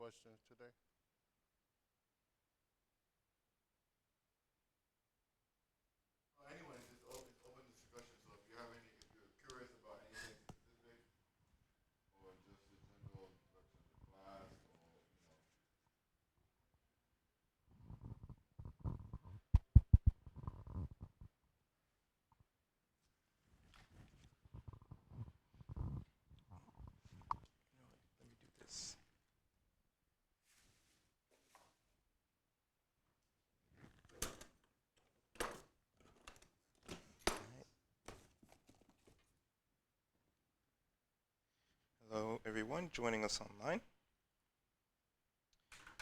questions today? Anyway, it's open discussion. So if you have any, if you're curious about anything specific, or just a general direction of the class, or Let me do this. Alright. Hello, everyone joining us online.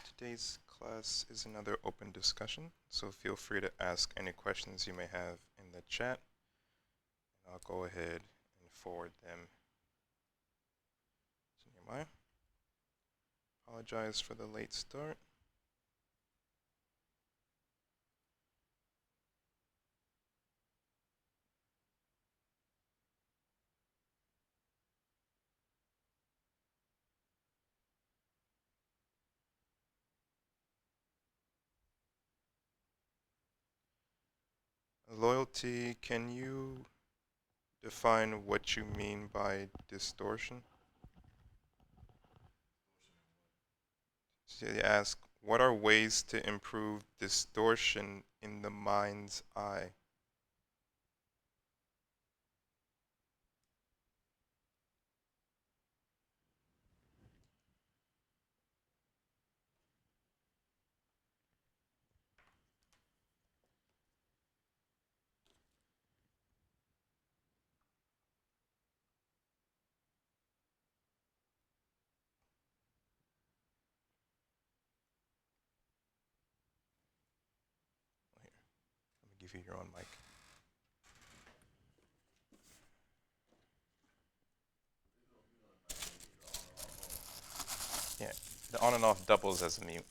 Today's class is another open discussion, so feel free to ask any questions you may have in the chat, and I'll go ahead and forward them to Nehemiah. Apologize for the late start. Loyalty, can you define what you mean by distortion? So they ask, what are ways to improve distortion in the mind's eye? Here, let me give you your own mic. Yeah, the on and off doubles as a mute.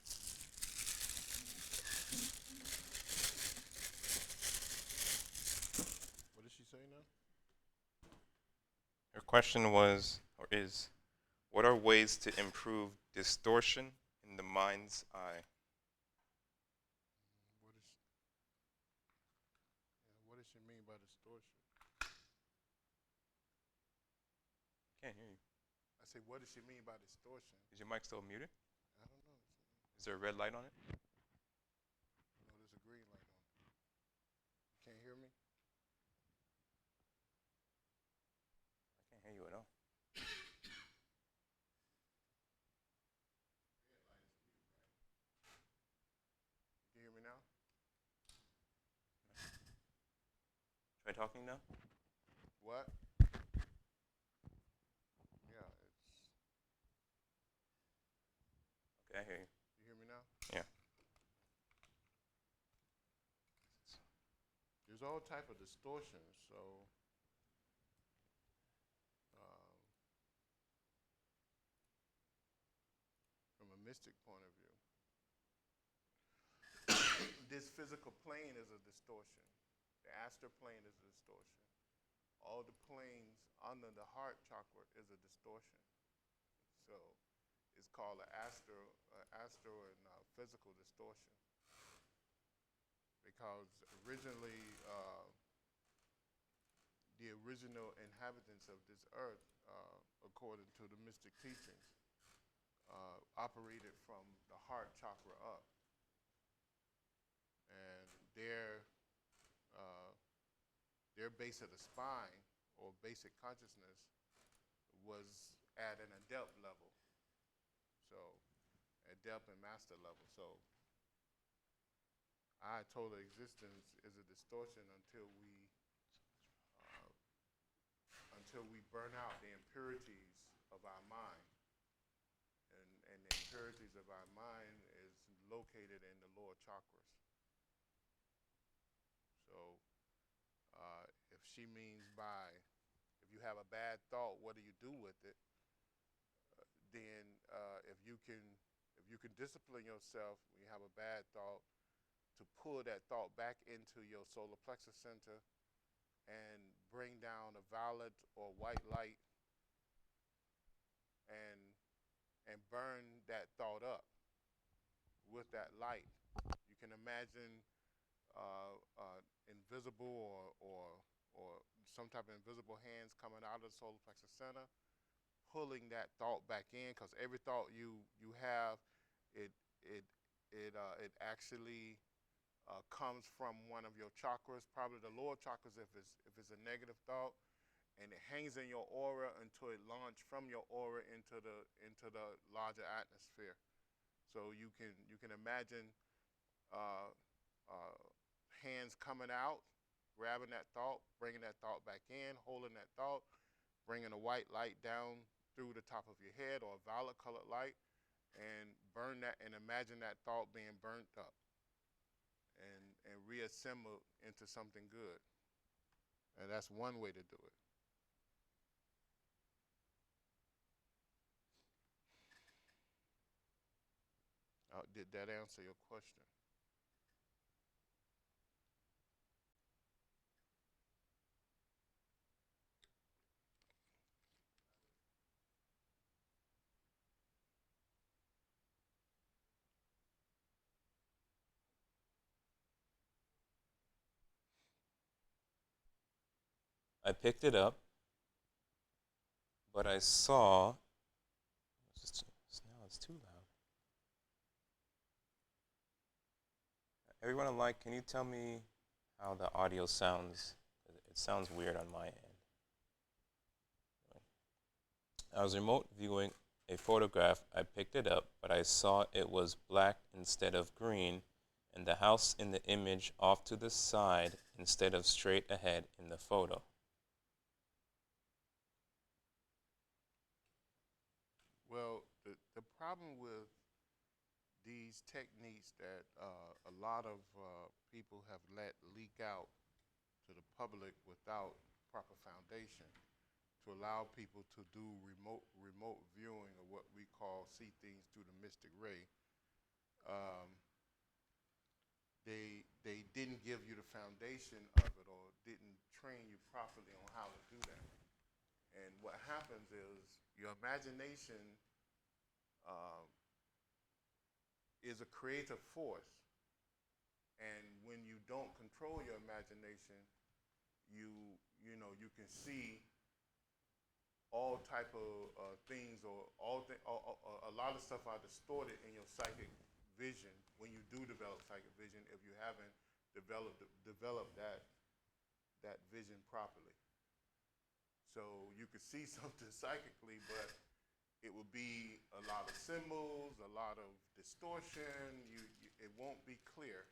what did she say now? Her question was, or is, what are ways to improve distortion in the mind's eye? What does she mean by distortion? Can't hear you. I say, what does she mean by distortion? Is your mic still muted? I don't know. Is there a red light on it? No, there's a green light on it. You can't hear me? I can't hear you at all. You can hear me now? Try talking now. What? Yeah, it's. Okay, I hear you. You hear me now? Yeah. There's all type of distortions. So, um, from a mystic point of view, this physical plane is a distortion. The astral plane is a distortion. All the planes under the heart chakra is a distortion. So it's called an astral and physical distortion. Because originally, the original inhabitants of this earth, according to the mystic teachings, operated from the heart chakra up. And their base of the spine, or basic consciousness, was at an adept level. So, adept and master level. So, our total existence is a distortion until we burn out the impurities of our mind. And the impurities of our mind is located in the lower chakras. So, if she means by, if you have a bad thought, what do you do with it? Then, if you can discipline yourself when you have a bad thought, to pull that thought back into your solar plexus center and bring down a violet or white light and and burn that thought up with that light. You can imagine invisible or some type of invisible hands coming out of the solar plexus center, pulling that thought back in, because every thought you have, it it it actually comes from one of your chakras, probably the lower chakras if it's a negative thought, and it hangs in your aura until it launches from your aura into the larger atmosphere. So you can imagine uh, uh, hands coming out, grabbing that thought, bringing that thought back in, holding that thought, bringing a white light down through the top of your head or a violet colored light, and burn that and imagine that thought being burnt up and reassembled into something good. And that's one way to do it. Did that answer your question? I picked it up, but I saw. Now it's too loud. Everyone online, can you tell me how the audio sounds? It sounds weird on my end. I was remote viewing a photograph. I picked it up, but I saw it was black instead of green, and the house in the image off to the side instead of straight ahead in the photo. Well, the problem with these techniques that a lot of people have let leak out to the public without proper foundation to allow people to do remote viewing of what we call see things through the mystic ray. Um, they didn't give you the foundation of it or didn't train you properly on how to do that. And what happens is your imagination uh, is a creative force. And when you don't control your imagination, you can see all type of things or a lot of stuff are distorted in your psychic vision when you do develop psychic vision if you haven't developed that vision properly. So you could see something psychically, but it will be a lot of symbols, a lot of distortion. It won't be clear.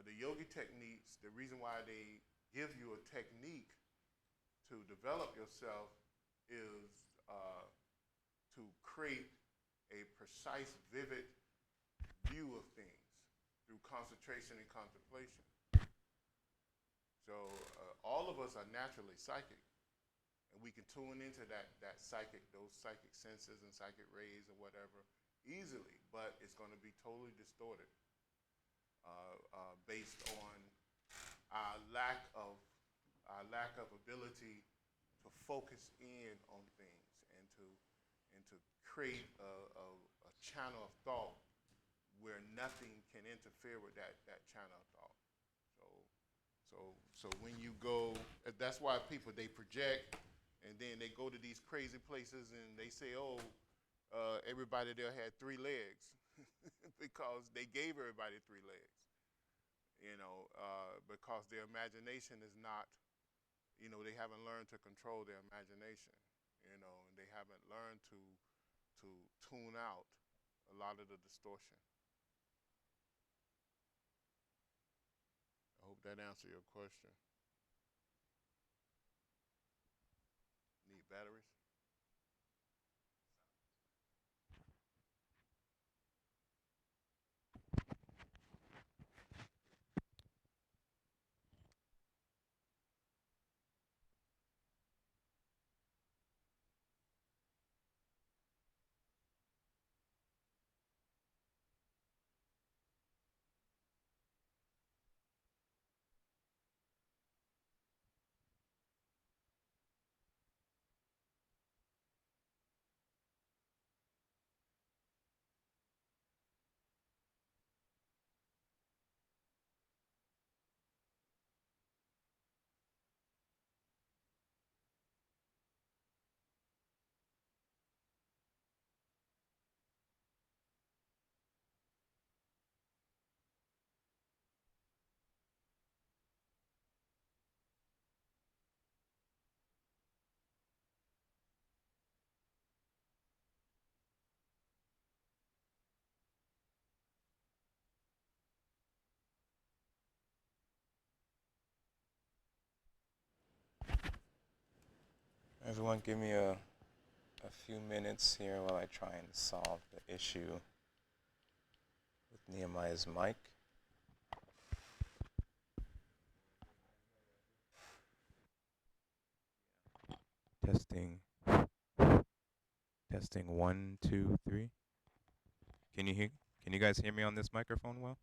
The yogi techniques, the reason why they give you a technique to develop yourself is to create a precise, vivid view of things through concentration and contemplation. So all of us are naturally psychic, and we can tune into those psychic senses and psychic rays or whatever easily, but it's going to be totally distorted based on our lack of ability to focus in on things and to create a channel of thought where nothing can interfere with that channel of thought. So when you go, that's why people, they project and then they go to these crazy places and they say, oh, everybody there had 3 legs because they gave everybody 3 legs. Because their imagination is not, they haven't learned to control their imagination, and they haven't learned to tune out a lot of the distortion. I hope that answered your question. Need batteries? Everyone, give me a few minutes here while I try and solve the issue with Nehemiah's mic. Testing. Testing 1, 2, 3. Can you guys hear me on this microphone well?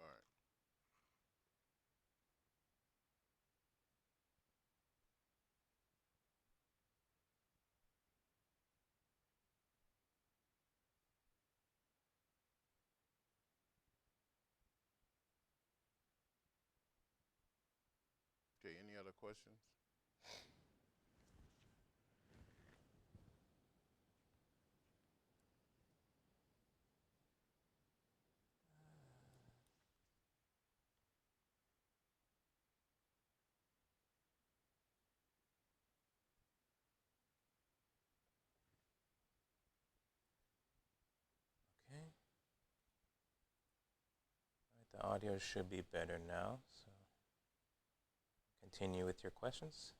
All right. Okay, any other questions? Okay. The audio should be better now, so continue with your questions.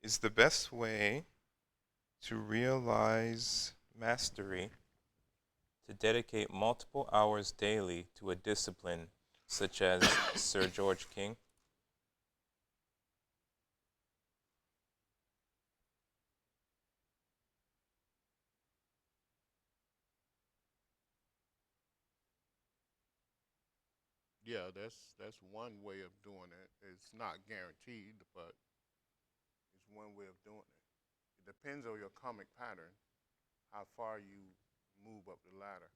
Is the best way to realize mastery to dedicate multiple hours daily to a discipline such as Sir George King? Yeah, that's one way of doing it. It's not guaranteed, but it's one way of doing it. It depends on your karmic pattern, how far you move up the ladder,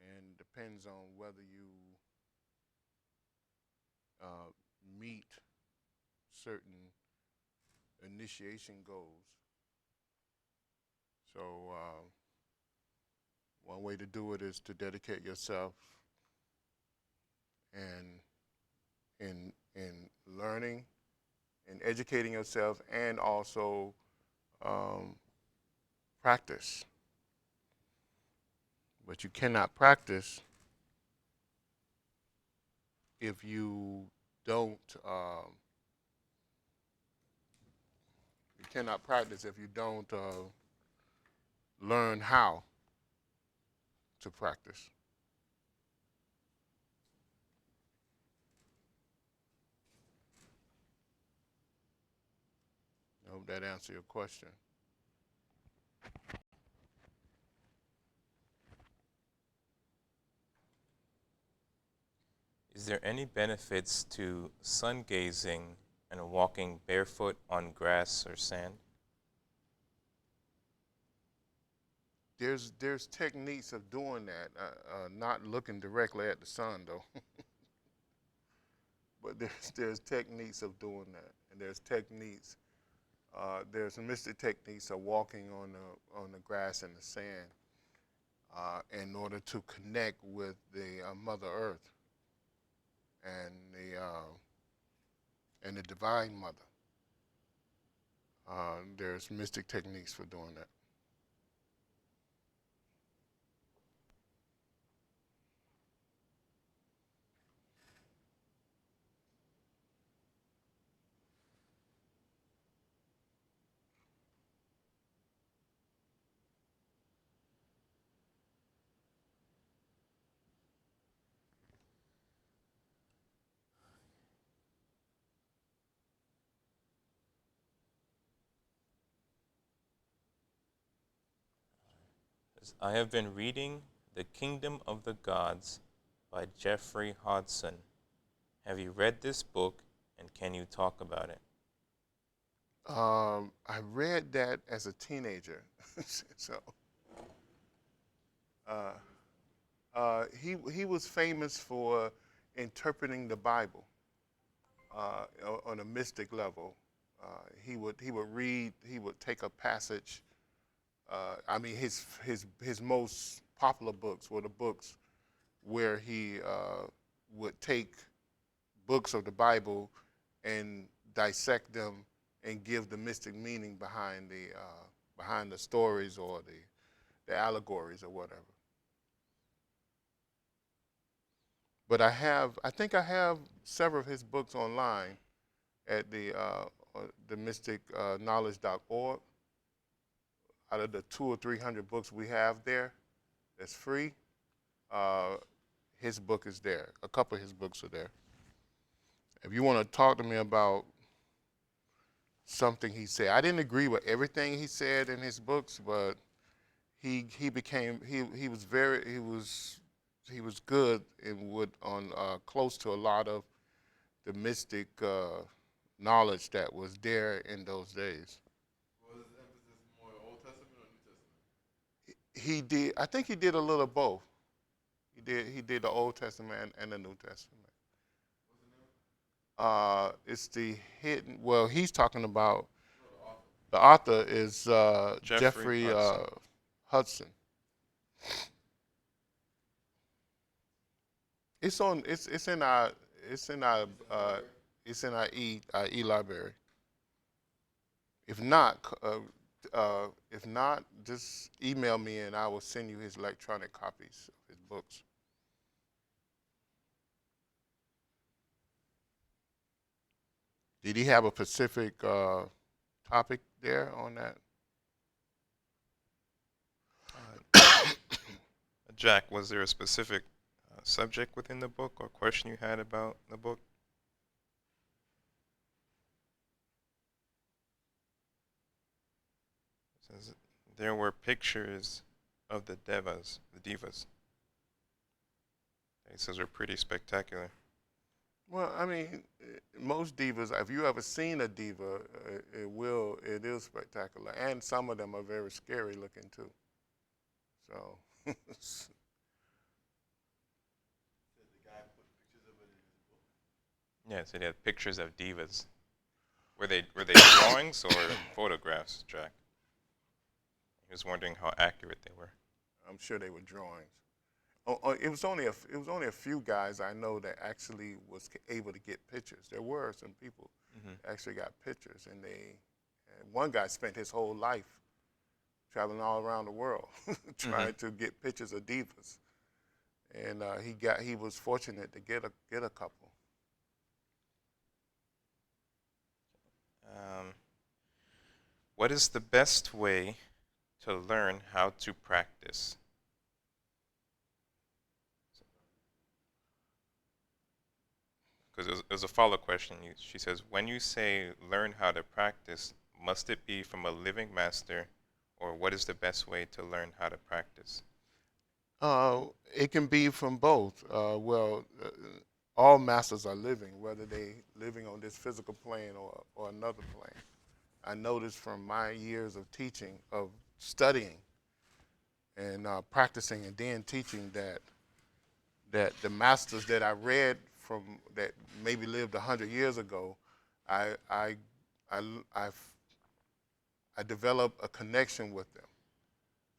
and depends on whether you meet certain initiation goals. So one way to do it is to dedicate yourself and in learning and educating yourself, and also practice. But you cannot practice if you don't. You cannot practice if you don't learn how to practice. I hope that answers your question. Is there any benefits to sun gazing and walking barefoot on grass or sand? There's techniques of doing that. Not looking directly at the sun though, but there's techniques of doing that, and there's techniques. There's mystic techniques of walking on the grass and the sand in order to connect with the Mother Earth and the Divine Mother. There's mystic techniques for doing that. I have been reading The Kingdom of the Gods by Geoffrey Hudson. Have you read this book, and can you talk about it? I read that as a teenager. So he was famous for interpreting the Bible on a mystic level. He would read. He would take a passage. I mean, his most popular books were the books where he would take books of the Bible and dissect them and give the mystic meaning behind the stories or the allegories or whatever. But I think I have several of his books online at the mysticknowledge.org. Out of the 200 or 300 books we have there, that's free. His book is there. A couple of his books are there. If you want to talk to me about something he said, I didn't agree with everything he said in his books, but he was good and would on close to a lot of the mystic knowledge that was there in those days. Was his emphasis more Old Testament or New Testament? He did. I think he did a little of both. He did the Old Testament and the New Testament. What's the name? It's the hidden. Well, he's talking about No, the author. the author is Geoffrey Geoffrey Hudson. Hudson. It's on. It's in our. It's in our. It's in our e-library. If not, just email me and I will send you his electronic copies of his books. Did he have a specific topic there on that? Jack, was there a specific subject within the book or question you had about the book? It says there were pictures of the divas. He says they're pretty spectacular. Well, I mean, most divas, if you ever seen a diva, it is spectacular. And some of them are very scary looking too. So, Said the guy put pictures of it in his book. Yeah, so they had pictures of divas. Were they drawings or photographs, Jack? He was wondering how accurate they were. I'm sure they were drawings. It was only a few guys I know that actually was able to get pictures. There were some people that actually got pictures, and one guy spent his whole life traveling all around the world trying to get pictures of divas, and he was fortunate to get a couple. What is the best way to learn how to practice? Because it was a follow question. She says, when you say learn how to practice, must it be from a living master, or what is the best way to learn how to practice? It can be from both. All masters are living, whether they living on this physical plane or another plane. I noticed from my years of teaching, of studying, and practicing, and then teaching that the masters that I read from that maybe lived 100 years ago, I developed a connection with them.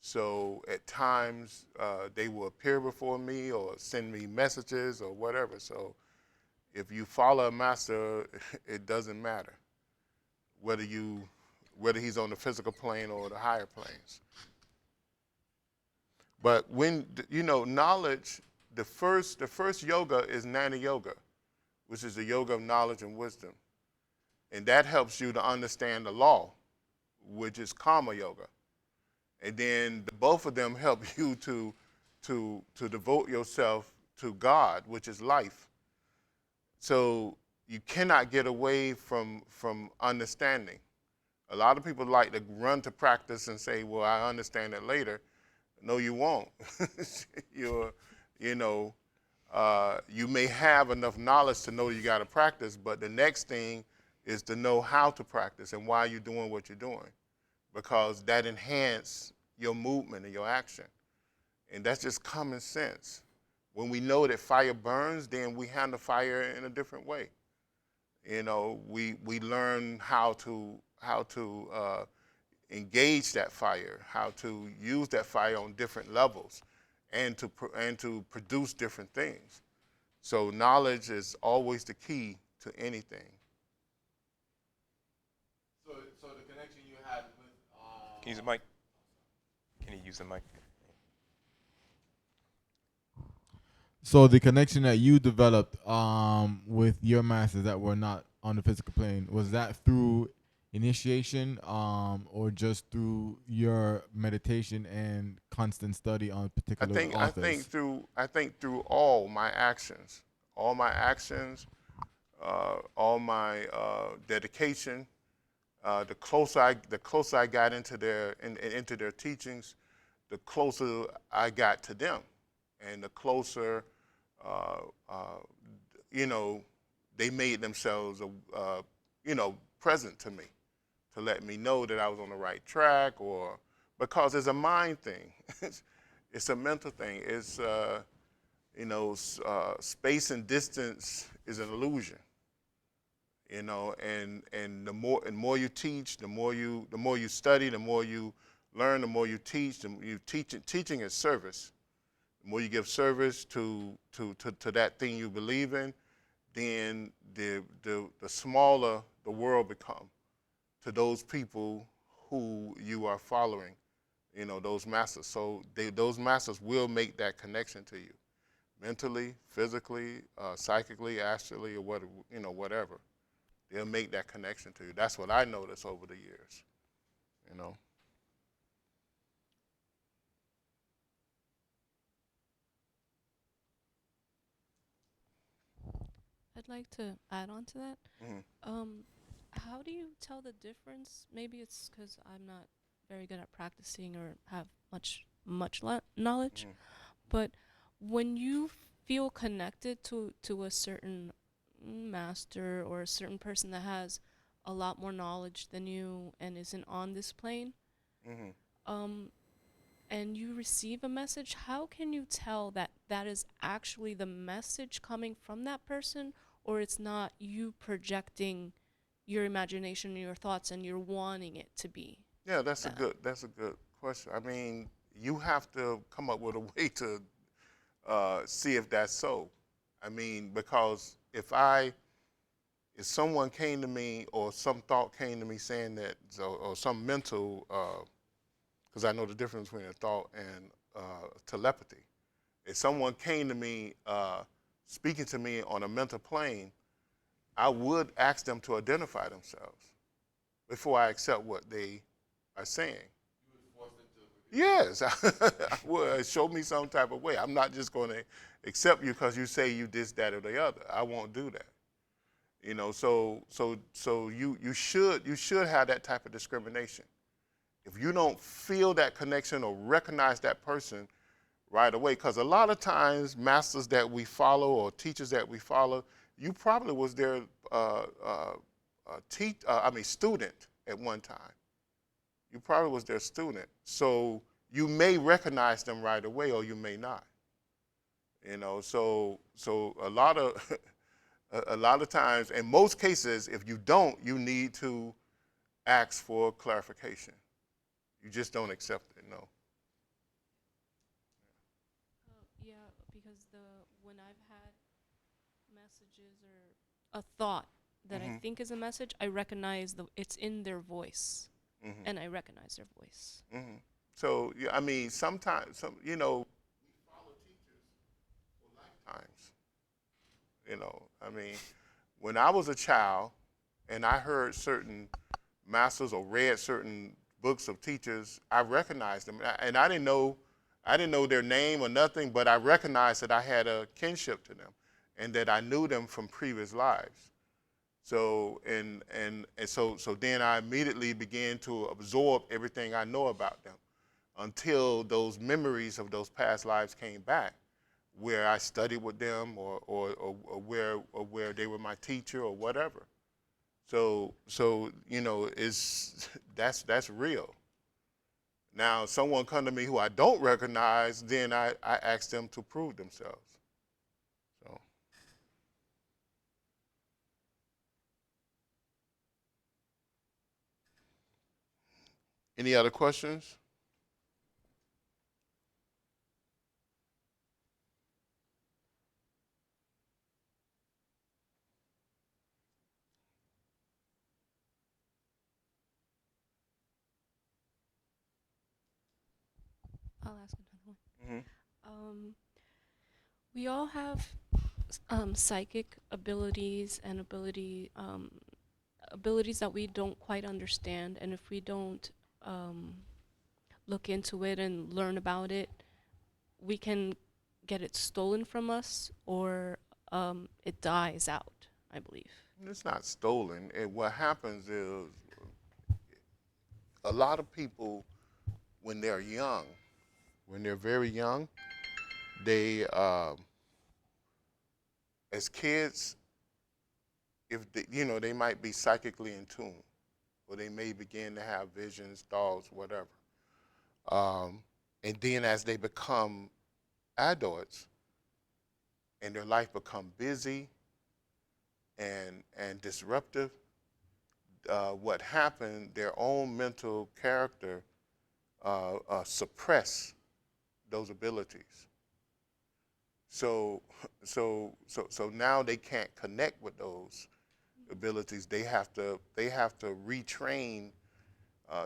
So at times they will appear before me or send me messages or whatever. So if you follow a master, it doesn't matter whether he's on the physical plane or the higher planes. But when knowledge, the first yoga is Jnana Yoga, which is the yoga of knowledge and wisdom, and that helps you to understand the law, which is Karma Yoga. And then both of them help you to devote yourself to God, which is life. So you cannot get away from understanding. A lot of people like to run to practice and say, well, I understand it later. No, you won't. You're, you know, you may have enough knowledge to know you got to practice, but the next thing is to know how to practice and why you're doing what you're doing, because that enhances your movement and your action. And that's just common sense. When we know that fire burns, then we handle fire in a different way. You know, we learn how to engage that fire, how to use that fire on different levels, and to produce different things. So knowledge is always the key to anything. So the connection you had with Can you use the mic? Can you use the mic? So the connection that you developed with your masters that were not on the physical plane, was that through initiation or just through your meditation and constant study on particular authors? I think through all my actions, all my actions, all my dedication. The closer I got into into their teachings, the closer I got to them, and the closer, uh, uh, you know, they made themselves, present to me, to let me know that I was on the right track, or because it's a mind thing, it's a mental thing. It's space and distance is an illusion. And the more you teach, the more you study, the more you learn, the more you teach. Teaching is service. The more you give service to that thing you believe in, then the smaller the world becomes to those people who you are following. Those masters. So those masters will make that connection to you, mentally, physically, psychically, astrally, or whatever. They'll make that connection to you. That's what I noticed over the years. You know. I'd like to add on to that. Mhm. How do you tell the difference? Maybe it's because I'm not very good at practicing or have much knowledge. Mhm. But when you feel connected to a certain master or a certain person that has a lot more knowledge than you and isn't on this plane, Mhm. um, and you receive a message, how can you tell that that is actually the message coming from that person, or it's not you projecting your imagination and your thoughts and you're wanting it to be Yeah, that's a that? good question. I mean, you have to come up with a way to see if that's so. I mean, because if someone came to me or some thought came to me saying that, or some mental, because I know the difference between a thought and telepathy. If someone came to me speaking to me on a mental plane, I would ask them to identify themselves before I accept what they are saying. you would force them to. Yes, I would. Show me some type of way. I'm not just going to accept you because you say you this, that, or the other. I won't do that. So you should have that type of discrimination. If you don't feel that connection or recognize that person right away, because a lot of times masters that we follow or teachers that we follow, you probably was their student at one time. You probably was their student, so you may recognize them right away, or you may not. So a lot of times, in most cases, if you don't, you need to ask for clarification. You just don't accept it. No. Yeah, because when I've had messages or a thought that I Mhm. think is a message, I recognize it's in their voice, Mhm. and I recognize their voice. Mhm. So yeah, I mean, sometimes we follow teachers for lifetimes. I mean, when I was a child and I heard certain masters or read certain books of teachers, I recognized them, and I didn't know their name or nothing, but I recognized that I had a kinship to them, and that I knew them from previous lives. So and so then I immediately began to absorb everything I know about them. until those memories of those past lives came back, where I studied with them, or where they were my teacher or whatever. So you know, it's that's real. Now, someone come to me who I don't recognize, then I ask them to prove themselves. So, any other questions? I'll ask another one. Hmm. We all have psychic abilities and abilities that we don't quite understand, and if we don't look into it and learn about it, we can get it stolen from us, or it dies out, I believe. It's not stolen. What happens is a lot of people, when they're young, when they're very young, they, as kids, if they, you know, they might be psychically in tune, or they may begin to have visions, thoughts, whatever. And then as they become adults and their life become busy and disruptive, what happened, their own mental character suppress those abilities. So now they can't connect with those abilities. They have to retrain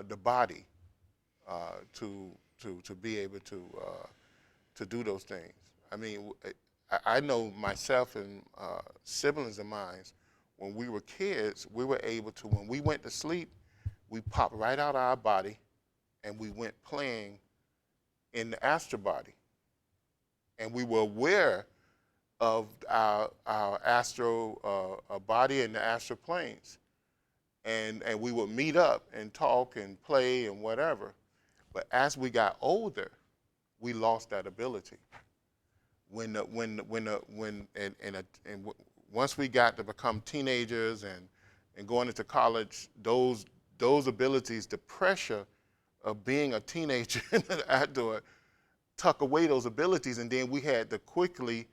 the body to be able to do those things. I mean, I know myself and siblings of mine, when we were kids, we were able to, when we went to sleep, we popped right out of our body and we went playing in the astral body. And we were aware of our astral body and the astral planes. And we would meet up and talk and play and whatever. But as we got older, we lost that ability. Once we got to become teenagers and going into college, those abilities, the pressure of being a teenager and an adult, tuck away those abilities, and then we had to quickly,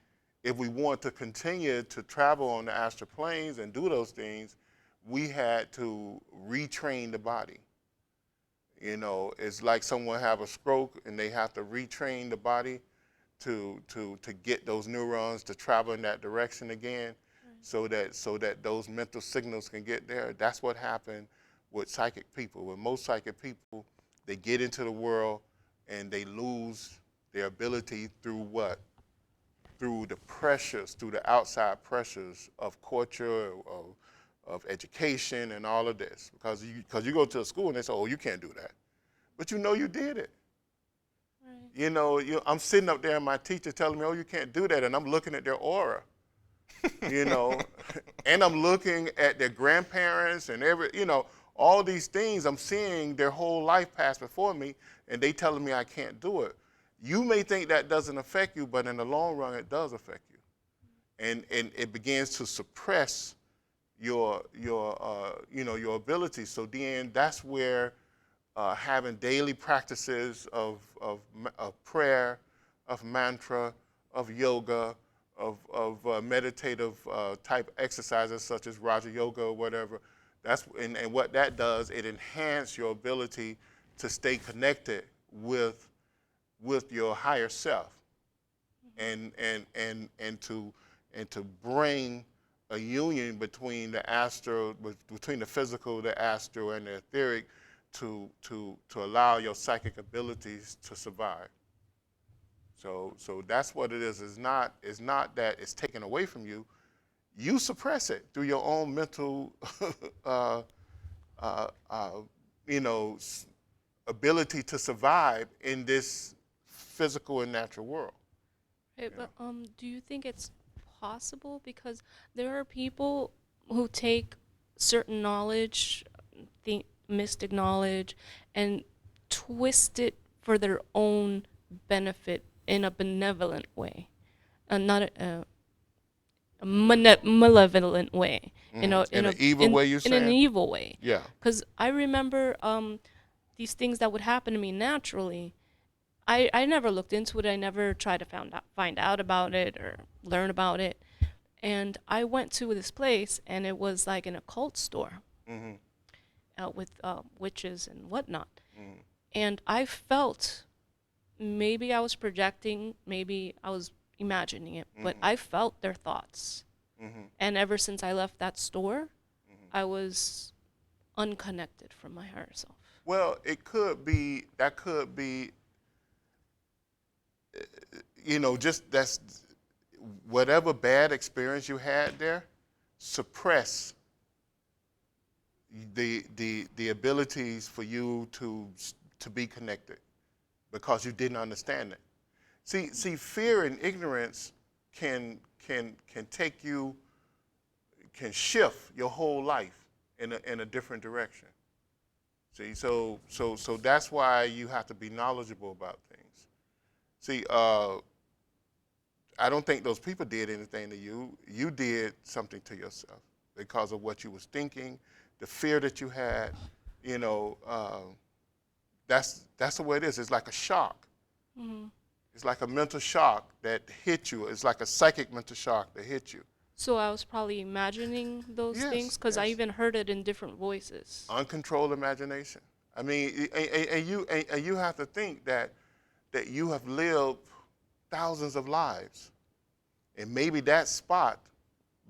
if we want to continue to travel on the astral planes and do those things, we had to retrain the body. You know, it's like someone have a stroke and they have to retrain the body to get those neurons to travel in that direction again, so that those mental signals can get there. That's what happened with psychic people. With most psychic people, they get into the world and they lose their ability through what? Through the pressures, through the outside pressures of culture, of education, and all of this. Because you go to a school and they say, oh, you can't do that. But you know you did it. Right. You know, I'm sitting up there and my teacher telling me, oh, you can't do that. And I'm looking at their aura, you know, and I'm looking at their grandparents and all these things. I'm seeing their whole life pass before me, and they telling me I can't do it. You may think that doesn't affect you, but in the long run, it does affect you. And it begins to suppress your abilities. So then that's where having daily practices of prayer, of mantra, of yoga, of meditative type exercises such as Raja Yoga or whatever. And what that does, it enhances your ability to stay connected with your higher self, and to bring a union between between the physical, the astral, and the etheric, to allow your psychic abilities to survive. So that's what it is. It's not that it's taken away from you. You suppress it through your own mental, ability to survive in this physical and natural world. Right, Yeah. but do you think it's possible? Because there are people who take certain knowledge, mystic knowledge, and twist it for their own benefit in a benevolent way, not a malevolent way. In an evil way, you in an saying? evil way. Yeah. Because I remember these things that would happen to me naturally. I never looked into it. I never tried to find out about it or learn about it. And I went to this place, and it was like an occult store with witches and whatnot. And I felt, maybe I was projecting, maybe I was imagining it, but I felt their thoughts. And ever since I left that store, I was unconnected from my higher self. Well, that could be, just that's whatever bad experience you had there, suppress the abilities for you to be connected because you didn't understand it. See, fear and ignorance can take you, can shift your whole life in a different direction. See, so that's why you have to be knowledgeable about things. See, I don't think those people did anything to you. You did something to yourself because of what you was thinking, the fear that you had. That's the way it is. It's like a shock. It's like a mental shock that hit you. It's like a psychic mental shock that hit you. So I was probably imagining those things, because I even heard it in different voices. Uncontrolled imagination. I mean, and you have to think that you have lived thousands of lives, and maybe that spot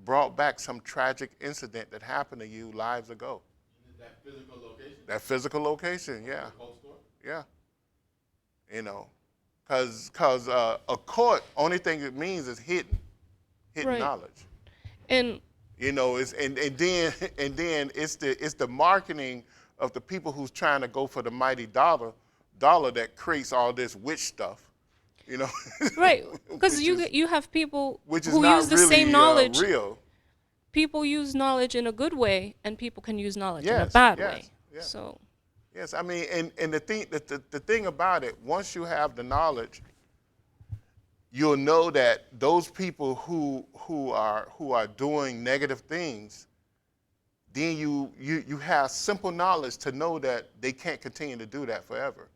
brought back some tragic incident that happened to you lives ago. That physical location? That physical location, yeah. The whole store? Yeah. Because a court, only thing it means is hidden Right. knowledge. And It's and then it's the marketing of the people who's trying to go for the mighty dollar that creates all this witch stuff. right, because Which is- you have people which is who not use the really same knowledge. real. People use knowledge in a good way, and people can use knowledge in a Yes, bad yes, way. yeah. So Yes, I mean, and the thing about it, once you have the knowledge, you'll know that those people who are doing negative things, then you have simple knowledge to know that they can't continue to do that forever,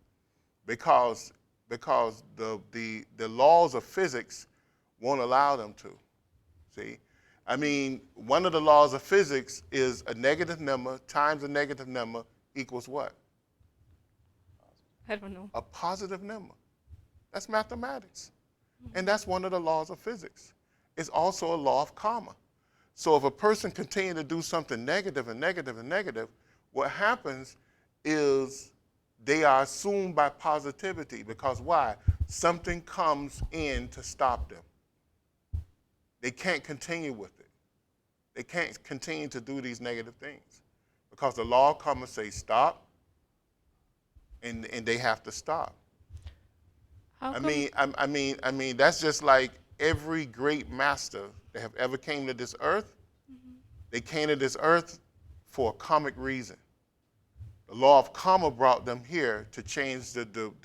because the laws of physics won't allow them to. See, I mean, one of the laws of physics is a negative number times a negative number equals what? I don't know. A positive number. That's mathematics. And that's one of the laws of physics. It's also a law of karma. So if a person continues to do something negative and negative and negative, what happens is they are assumed by positivity, because why? Something comes in to stop them. They can't continue with it. They can't continue to do these negative things because the law of karma says stop, and they have to stop. How I come? mean, that's just like every great master that have ever came to this earth. They came to this earth for a karmic reason. The law of karma brought them here to change the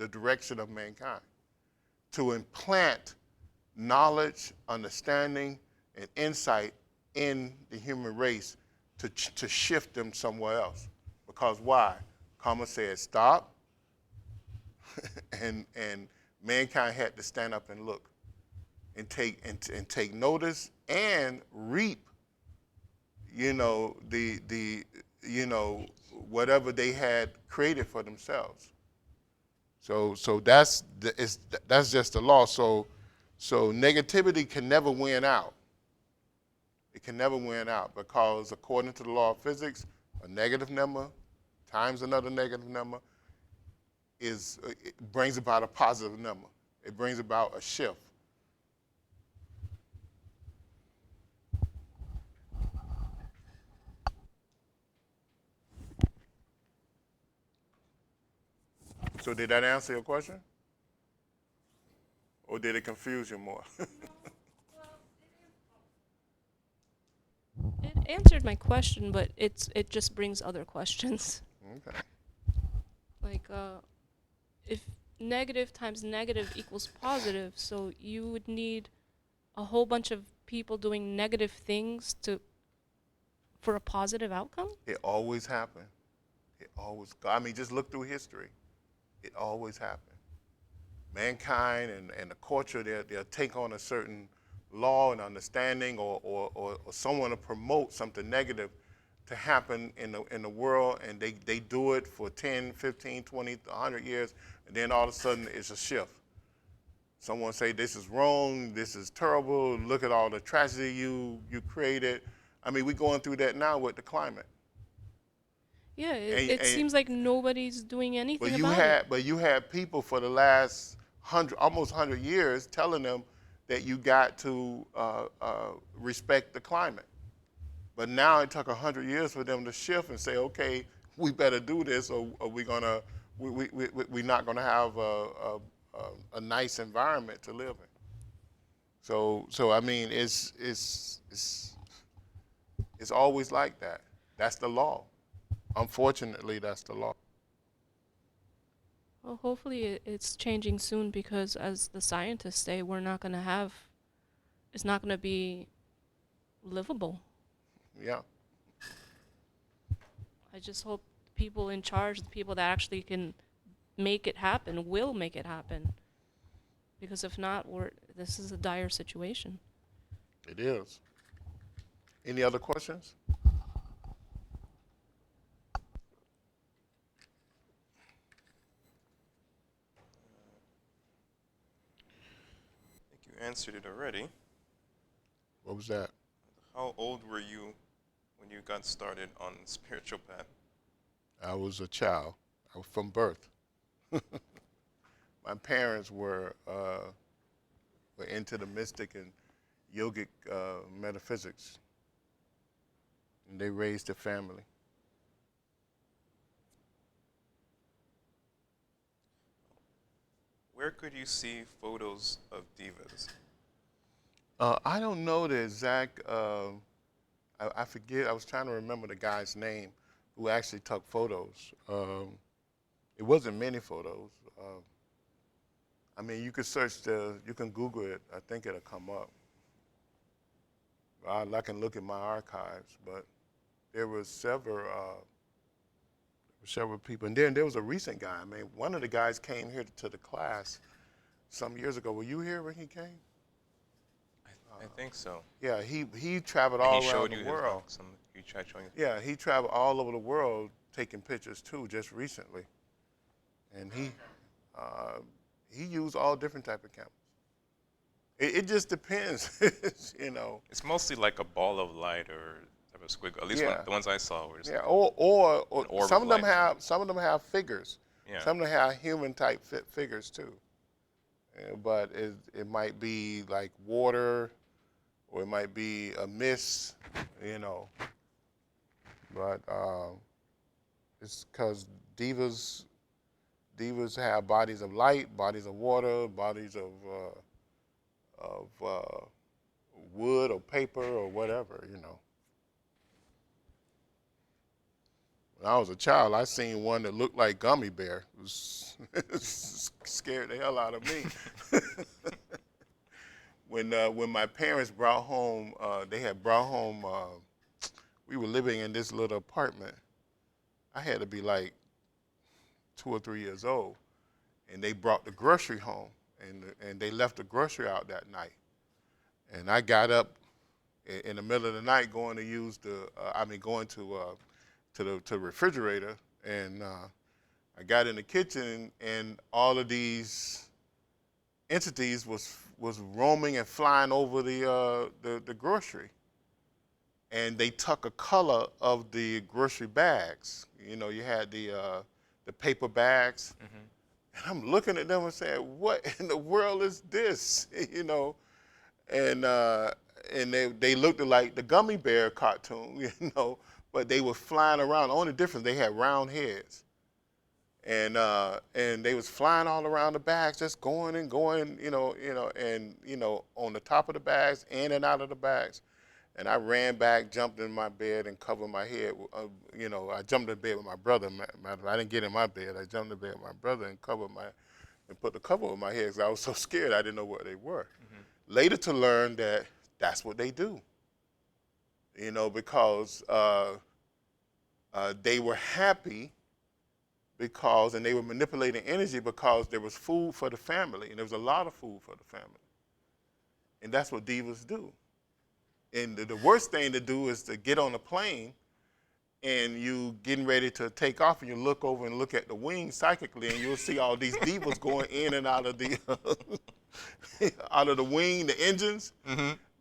direction of mankind, to implant knowledge, understanding, and insight in the human race to shift them somewhere else. Because why? Karma said stop, and mankind had to stand up and look and take notice and reap, whatever they had created for themselves. So that's just the law. So negativity can never win out. It can never win out, because according to the law of physics, a negative number times another negative number it brings about a positive number. It brings about a shift. So did that answer your question? Or did it confuse you more? It answered my question, but it just brings other questions. Okay. Like, if negative times negative equals positive. So you would need a whole bunch of people doing negative things for a positive outcome? It always happened. It always, I mean, just look through history. It always happened. Mankind and the culture, they'll take on a certain law and understanding, or someone to promote something negative to happen in the world, and they do it for 10, 15, 20, 100 years, and then all of a sudden it's a shift. Someone say this is wrong, this is terrible, look at all the tragedy you created. I mean, we're going through that now with the climate. Yeah, And seems like nobody's doing anything but you about had it. but you had people for the last almost 100 years telling them that you got to respect the climate. But now it took 100 years for them to shift and say, okay, we better do this, or we're not gonna have a nice environment to live in. So I mean, it's always like that. That's the law. Unfortunately, that's the law. Well, hopefully it's changing soon, because as the scientists say, it's not going to be livable. Yeah. I just hope people in charge, the people that actually can make it happen, will make it happen. Because if not, this is a dire situation. It is. Any other questions? I think you answered it already. What was that? How old were you when you got started on the spiritual path? I was a child. I was from birth. My parents were into the mystic and yogic metaphysics, and they raised a family. Where could you see photos of divas? I don't know the exact. I forget. I was trying to remember the guy's name who actually took photos. It wasn't many photos. I mean, you could you can Google it. I think it'll come up. I can look at my archives, but there were several people. And then there was a recent guy. I mean, one of the guys came here to the class some years ago. Were you here when he came? I think so. Yeah, he traveled And all he around showed the you world. you tried showing. Yeah, he traveled all over the world taking pictures too, just recently. And he used all different type of cameras. It just depends, you know. It's mostly like a ball of light or type of squiggle. At least Yeah. the ones I saw were just Yeah, or an orb some of of them light. have figures. Yeah. Some of them have human type figures too. But it might be like water, or it might be a mist, you know. But it's because divas have bodies of light, bodies of water, bodies of wood or paper or whatever, you know. When I was a child, I seen one that looked like Gummy Bear. It was scared the hell out of me. When my parents brought home, we were living in this little apartment. I had to be like 2 or 3 years old, and they brought the grocery home, and they left the grocery out that night. And I got up in the middle of the night going to use going to the refrigerator, and I got in the kitchen, and all of these entities was roaming and flying over the grocery, and they took a color of the grocery bags. You know, you had the paper bags, and I'm looking at them and saying, "What in the world is this?" You know, and they looked like the Gummy Bear cartoon, you know, but they were flying around. The only difference, they had round heads, and they was flying all around the bags, just going and going, on the top of the bags, in and out of the bags. And I ran back, jumped in my bed, and covered my head. I jumped in bed with my brother. I didn't get in my bed. I jumped in bed with my brother and covered and put the cover over my head because I was so scared I didn't know what they were. Later to learn that that's what they do, because they were happy and they were manipulating energy because there was food for the family, and there was a lot of food for the family. And that's what divas do. And the worst thing to do is to get on a plane and you getting ready to take off and you look over and look at the wings psychically and you'll see all these divas going in and out of the out of the wing, the engines,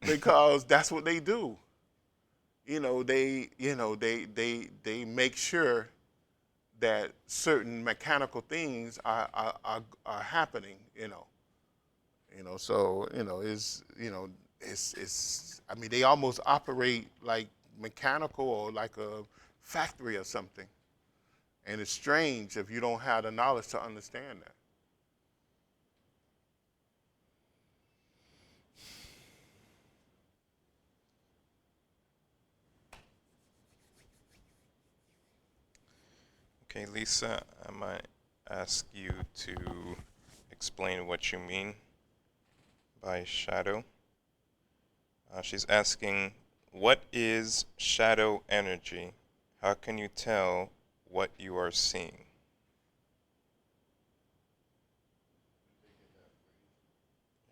because that's what they do. They make sure that certain mechanical things are happening, So it's I mean, they almost operate like mechanical or like a factory or something, and it's strange if you don't have the knowledge to understand that. Okay, Lisa, I might ask you to explain what you mean by shadow. She's asking, what is shadow energy? How can you tell what you are seeing?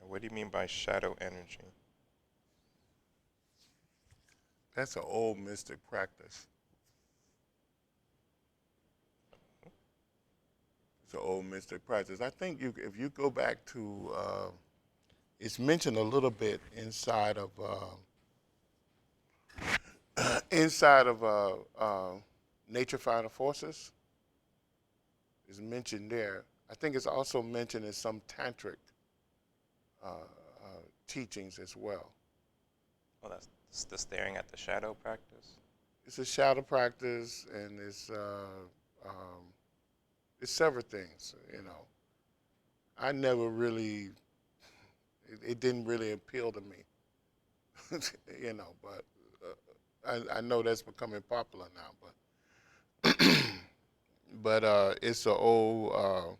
What do you mean by shadow energy? That's an old mystic practice. It's an old mystic practice. I think if you go back to, it's mentioned a little bit inside of Nature Final Forces. Is mentioned there. I think it's also mentioned in some tantric teachings as well. Oh, that's the staring at the shadow practice? It's a shadow practice, and it's several things. I never really, it didn't really appeal to me. But I know that's becoming popular now. But it's an old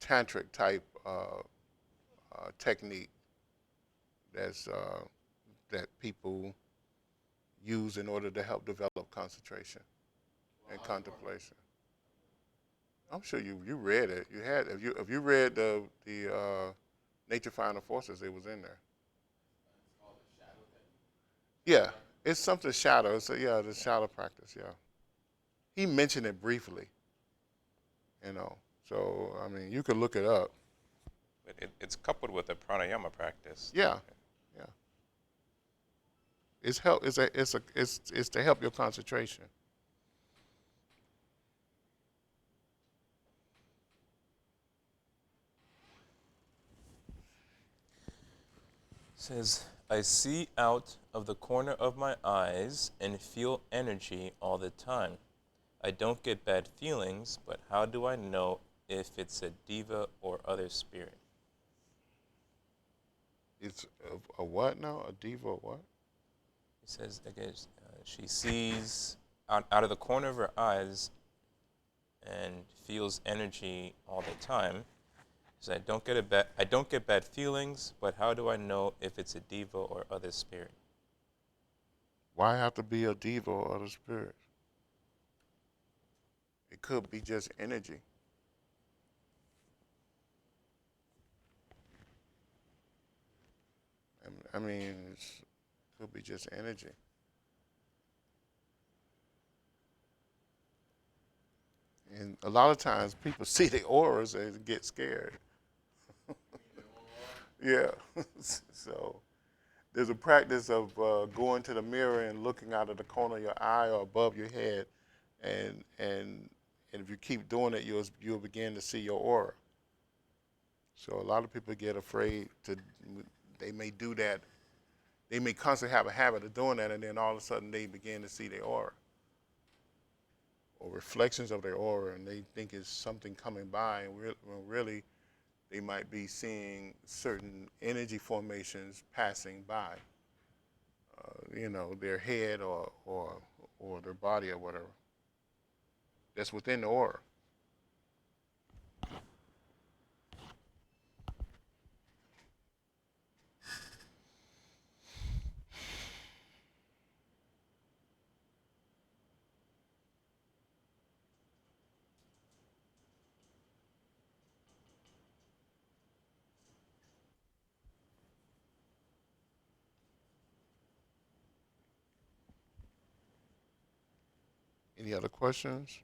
tantric type technique that people use in order to help develop concentration and contemplation. I'm sure you read it. If you read the Nature Final Forces, it was in there. Yeah, it's something shadow. So yeah, the shadow practice. Yeah, he mentioned it briefly. So I mean, you could look it up. But it's coupled with the pranayama practice. Yeah, yeah. It's help. It's to help your concentration. Says, I see out of the corner of my eyes and feel energy all the time. I don't get bad feelings, but how do I know if it's a diva or other spirit? It's a what now? A diva or what? It says, again, she sees out of the corner of her eyes and feels energy all the time. So I don't get bad feelings, but how do I know if it's a diva or other spirit? Why have to be a diva or other spirit? It could be just energy. I mean, it could be just energy. And a lot of times people see the auras and get scared. Yeah. So there's a practice of going to the mirror and looking out of the corner of your eye or above your head, and if you keep doing it, you'll begin to see your aura. So a lot of people get afraid they may do that. They may constantly have a habit of doing that, and then all of a sudden they begin to see their aura or reflections of their aura, and they think it's something coming by, and when really they might be seeing certain energy formations passing by, their head or their body or whatever. That's within the aura. Any other questions?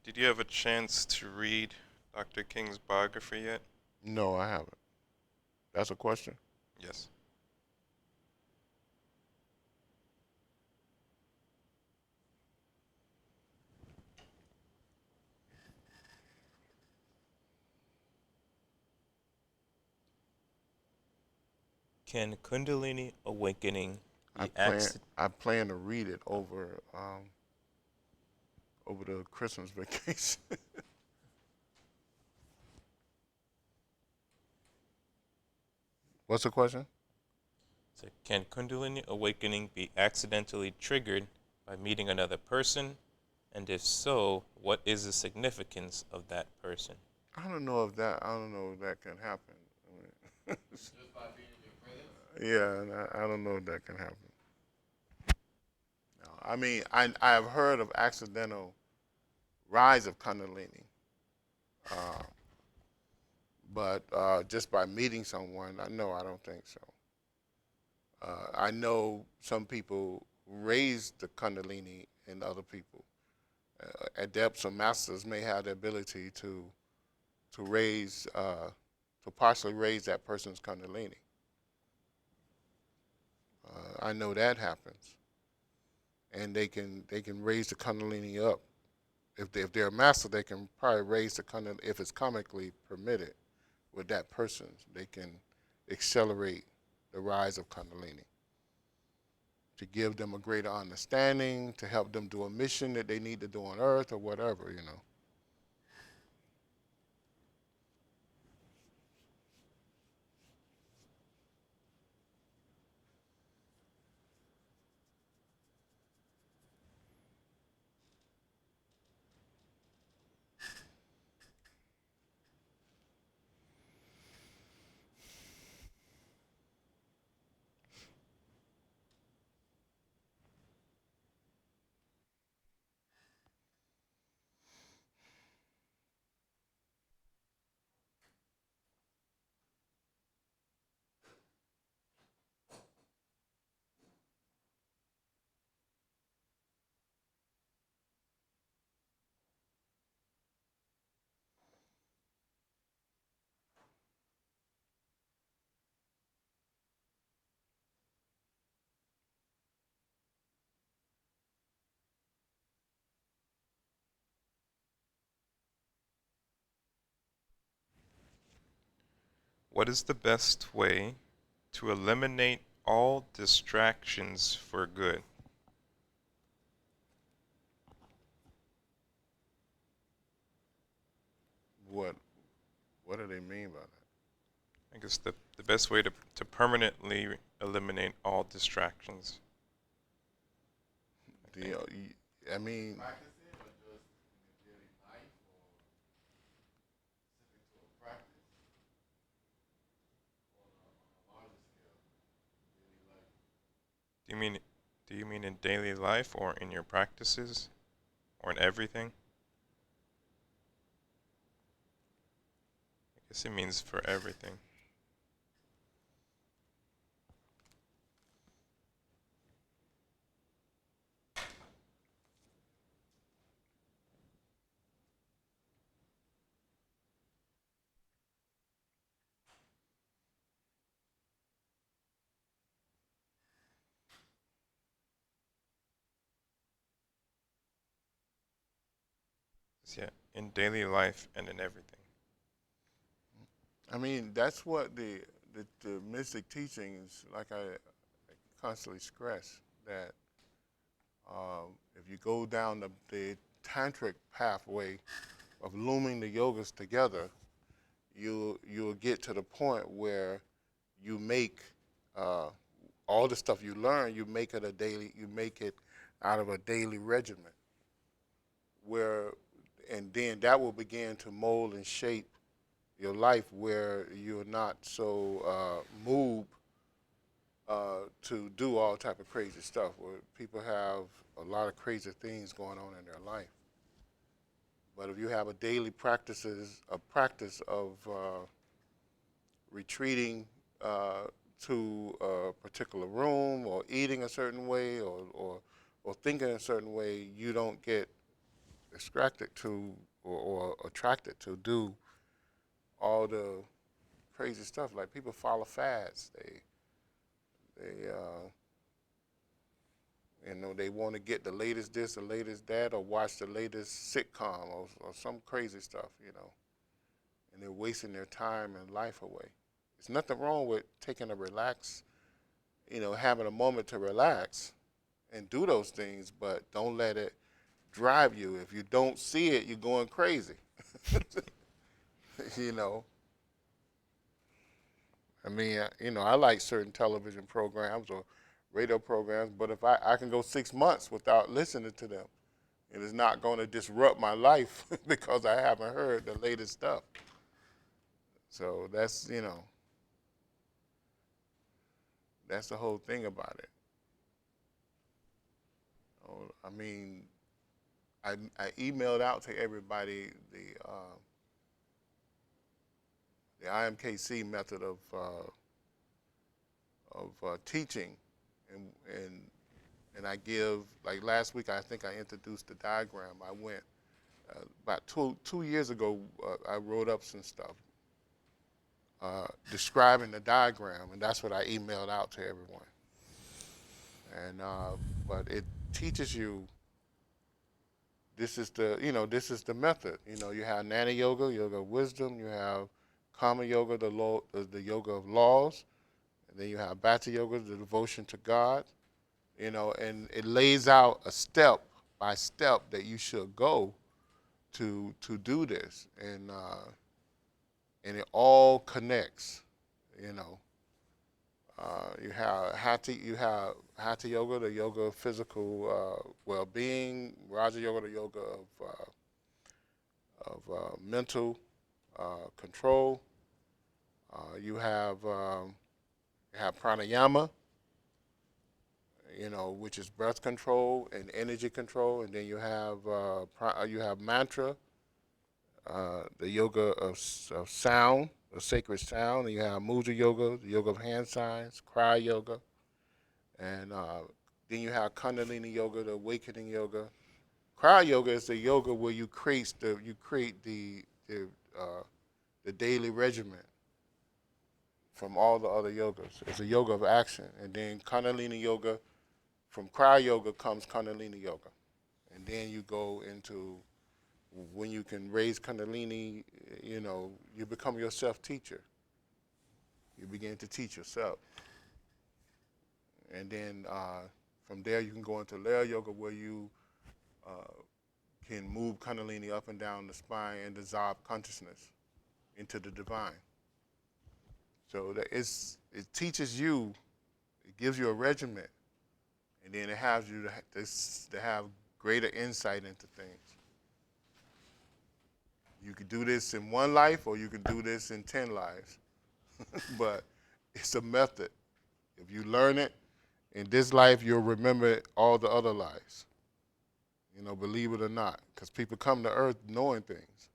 Did you have a chance to read Dr. King's biography yet? No, I haven't. That's a question. Yes. Can Kundalini awakening be I plan to read it over the Christmas vacation. What's the question? So can Kundalini awakening be accidentally triggered by meeting another person? And if so, what is the significance of that person? I don't know if that can happen. Just by being in your presence? Yeah, and I don't know if that can happen. No, I mean, I have heard of accidental rise of Kundalini, uh, but just by meeting someone, I don't think so. I know some people raise the Kundalini in other people. Adepts or masters may have the ability to raise to partially raise that person's Kundalini. I know that happens, and they can raise the Kundalini up. If they're a master, they can probably raise the Kundalini if it's comically permitted with that person. They can accelerate the rise of Kundalini to give them a greater understanding, to help them do a mission that they need to do on Earth or whatever. What is the best way to eliminate all distractions for good? What do they mean by that? I guess the best way to permanently eliminate all distractions. I mean, Practicing or just in your daily life or specific to a practice on a larger scale, daily life? Do you mean in daily life or in your practices or in everything? I guess it means for everything. Yeah, in daily life and in everything. that's what the mystic teachings, like I constantly stress, that if you go down the tantric pathway of looming the yogas together, you'll get to the point where you make all the stuff you learn, you make it out of a daily regimen, and then that will begin to mold and shape your life where you're not so moved to do all type of crazy stuff. Where people have a lot of crazy things going on in their life. But if you have a practice of retreating to a particular room, or eating a certain way, or thinking a certain way, you don't get distracted to or attracted to do all the crazy stuff. Like people follow fads. They they want to get the latest this, the latest that, or watch the latest sitcom or some crazy stuff, and they're wasting their time and life away. There's nothing wrong with taking a relax, having a moment to relax and do those things, but don't let it drive you. If you don't see it, you're going crazy. you know. I mean, I like certain television programs or radio programs, but if I can go 6 months without listening to them, it is not going to disrupt my life because I haven't heard the latest stuff. So that's the whole thing about it. I mean, I emailed out to everybody the IMKC method of teaching, and I give, like last week I think I introduced the diagram. I went about two years ago. I wrote up some stuff describing the diagram, and that's what I emailed out to everyone. And but it teaches you. This is the method. You have Nana Yoga, Yoga of Wisdom. You have Karma Yoga, the yoga of laws. And then you have Bhakti Yoga, the devotion to God. And it lays out a step by step that you should go to do this, and it all connects. You have Hatha Yoga, the yoga of physical well-being. Raja Yoga, the yoga of mental control. You have pranayama, which is breath control and energy control, and then you have mantra, the yoga of sound, the sacred sound, and you have Mudra Yoga, the yoga of hand signs, cry yoga, and then you have Kundalini Yoga, the awakening yoga. Cry yoga is the yoga where you create the daily regimen from all the other yogas. It's a yoga of action, and then Kundalini Yoga. From cry yoga comes Kundalini Yoga, and then you go into when you can raise Kundalini. You become your self-teacher. You begin to teach yourself, and then from there you can go into Laya Yoga, where you can move Kundalini up and down the spine and dissolve consciousness into the divine. So it teaches you, it gives you a regimen. And then it has you to have greater insight into things. You could do this in one life, or you could do this in 10 lives. But it's a method. If you learn it in this life, you'll remember all the other lives. Believe it or not, because people come to Earth knowing things.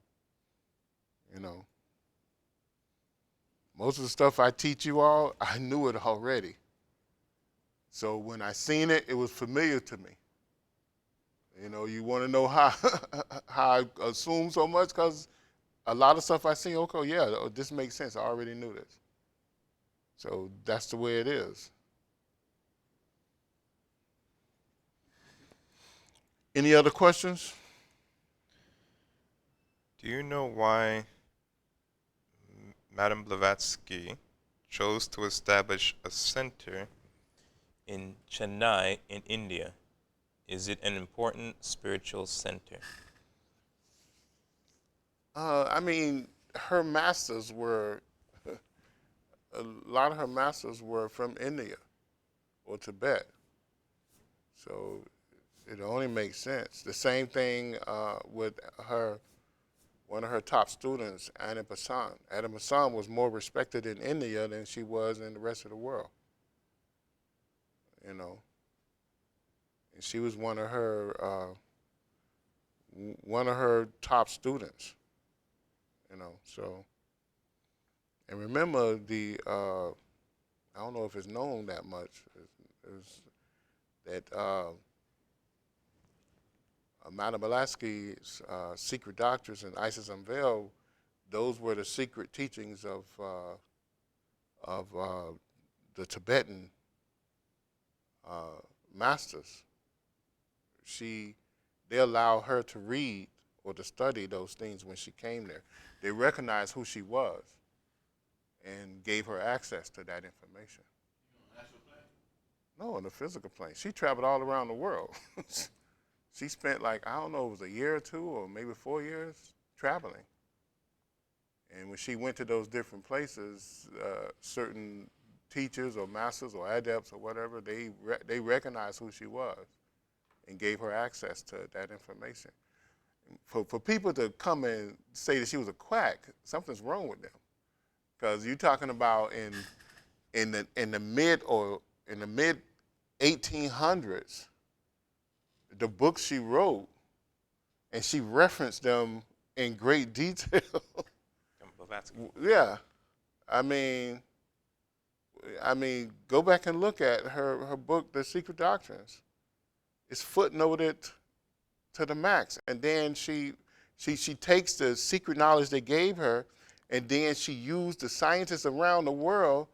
Most of the stuff I teach you all, I knew it already. So when I seen it, it was familiar to me. You want to know how how I assume so much, because a lot of stuff I see, okay, yeah, this makes sense. I already knew this. So that's the way it is. Any other questions? Do you know why Madame Blavatsky chose to establish a center in Chennai in India? Is it an important spiritual center? I mean, her masters were, a lot of her masters were from India or Tibet. So it only makes sense. The same thing with one of her top students, Anna Passan. Anna Passan was more respected in India than she was in the rest of the world. You know, and she was one of her top students. You know, so and remember I don't know if it's known that much, is that Madame Blavatsky's secret doctrines and Isis Unveiled, those were the secret teachings of the Tibetan masters. They allowed her to read or to study those things when she came there. They recognized who she was and gave her access to that information. No, in the physical plane. She traveled all around the world. She spent like, I don't know, it was a year or two or maybe 4 years traveling. And when she went to those different places, certain teachers or masters or adepts or whatever, they recognized who she was and gave her access to that information. For people to come and say that she was a quack, something's wrong with them. Because you're talking about in the mid 1800s, the books she wrote, and she referenced them in great detail. Blavatsky. Yeah, I mean, go back and look at her book, The Secret Doctrines. It's footnoted to the max, and then she takes the secret knowledge they gave her, and then she used the scientists around the world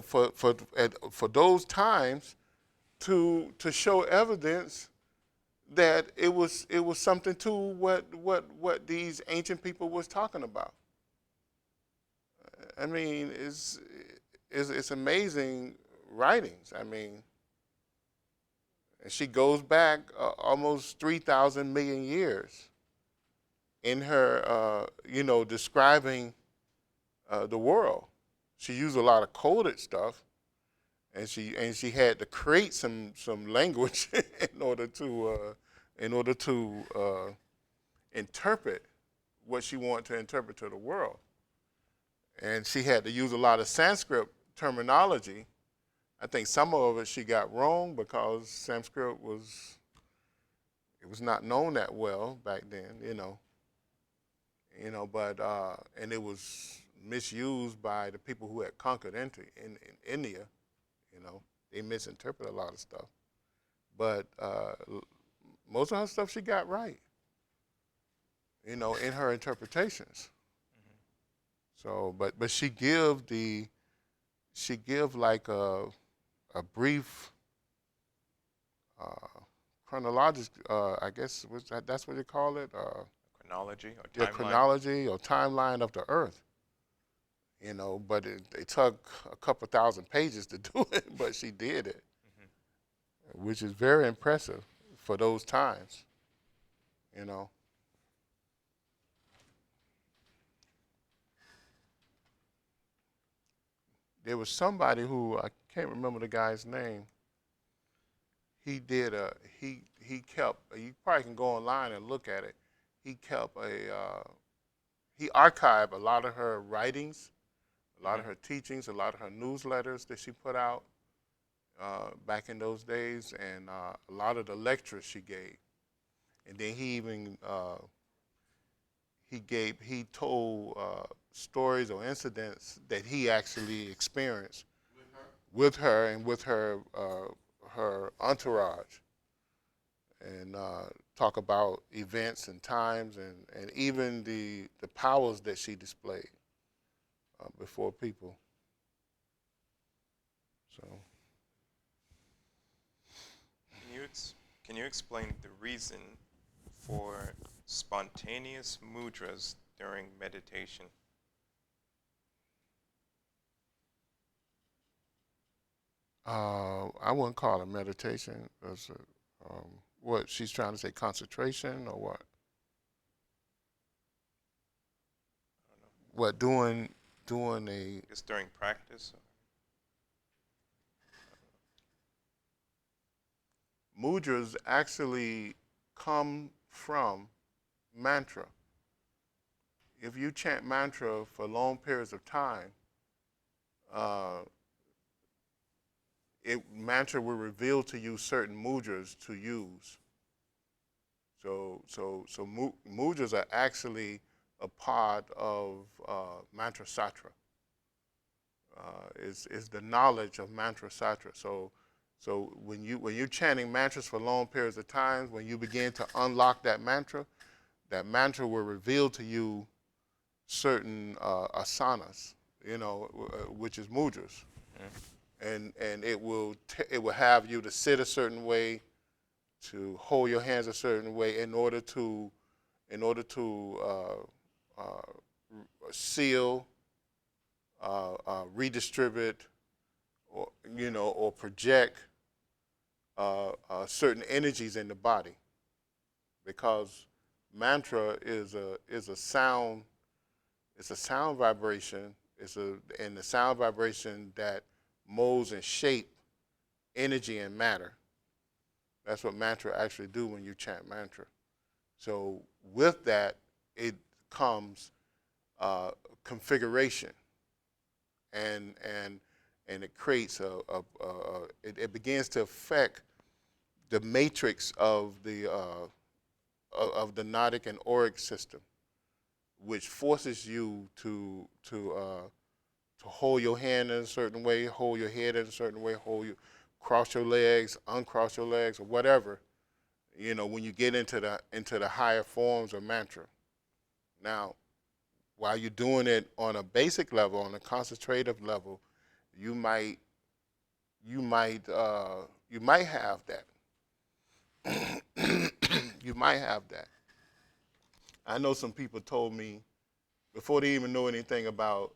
for those times to show evidence that it was something to what these ancient people was talking about. I mean, it's amazing writings. I mean, and she goes back almost 3,000 million years in her, describing the world. She used a lot of coded stuff, and she had to create some language in order to interpret what she wanted to interpret to the world. And she had to use a lot of Sanskrit terminology. I think some of it she got wrong because Sanskrit was not known that well back then, but and it was misused by the people who had conquered in India. They misinterpreted a lot of stuff, but most of her stuff she got right, in her interpretations. So, but she give like a brief chronological, I guess that's what they call it. Chronology or timeline. Yeah, chronology or timeline of the Earth. But it took a couple thousand pages to do it, but she did it, which is very impressive for those times. There was somebody who, I can't remember the guy's name. He did he kept, you probably can go online and look at it. He kept he archived a lot of her writings, a lot of her teachings, a lot of her newsletters that she put out back in those days, and a lot of the lectures she gave. And then he even he told stories or incidents that he actually experienced with her and with her her entourage, and talk about events and times and even the powers that she displayed before people. So, can you explain the reason for spontaneous mudras during meditation? I wouldn't call it meditation. What she's trying to say, concentration or what? I don't know. What doing a Just during practice? mudras actually come from mantra. if you chant mantra for long periods of time, uh, mantra will reveal to you certain mudras to use. So mudras are actually a part of mantra satra. Is the knowledge of mantra satra. So when you're chanting mantras for long periods of time, when you begin to unlock that mantra will reveal to you certain asanas, which is mudras, and it will have you to sit a certain way, to hold your hands a certain way in order to seal, redistribute, or project certain energies in the body, because mantra is a sound. It's a sound vibration. And the sound vibration that molds and shape energy and matter. That's what mantra actually do when you chant mantra. So with that, it comes configuration, and it creates it begins to affect the matrix of the Gnostic and auric system, which forces you to hold your hand in a certain way, hold your head in a certain way, cross your legs, uncross your legs, or whatever. When you get into the higher forms of mantra. Now, while you're doing it on a basic level, on a concentrative level, you might have that. You might have that. I know some people told me before they even know anything about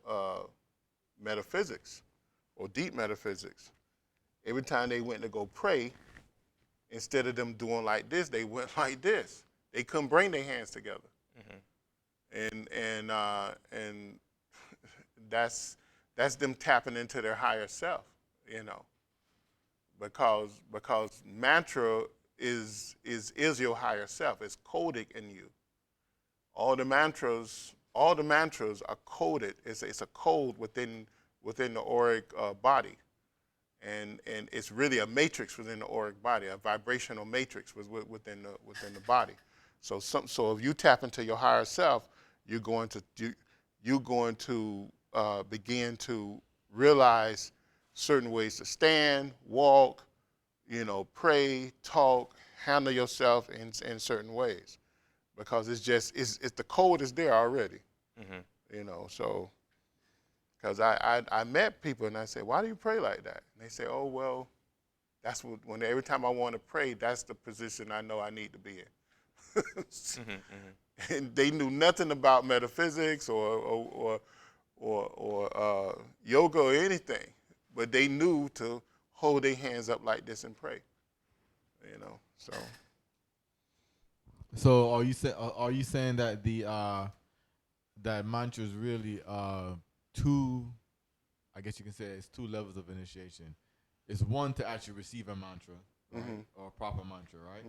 metaphysics or deep metaphysics, every time they went to go pray, instead of them doing like this, they went like this. They couldn't bring their hands together. And that's them tapping into their higher self, because mantra is your higher self. It's coded in you. All the mantras are coded. It's a code within the auric body, and it's really a matrix within the auric body, a vibrational matrix within the body. So if you tap into your higher self, you're going to begin to realize certain ways to stand, walk, pray, talk, handle yourself in certain ways, because it's the code is there already. So because I met people and I said, why do you pray like that? And they say, oh, well, that's when every time I want to pray, that's the position I know I need to be in. And they knew nothing about metaphysics or yoga or anything, but they knew to hold their hands up like this and pray. So are you saying that that mantra is really two? I guess you can say it's two levels of initiation. It's one to actually receive a mantra, right? Or a proper mantra, right?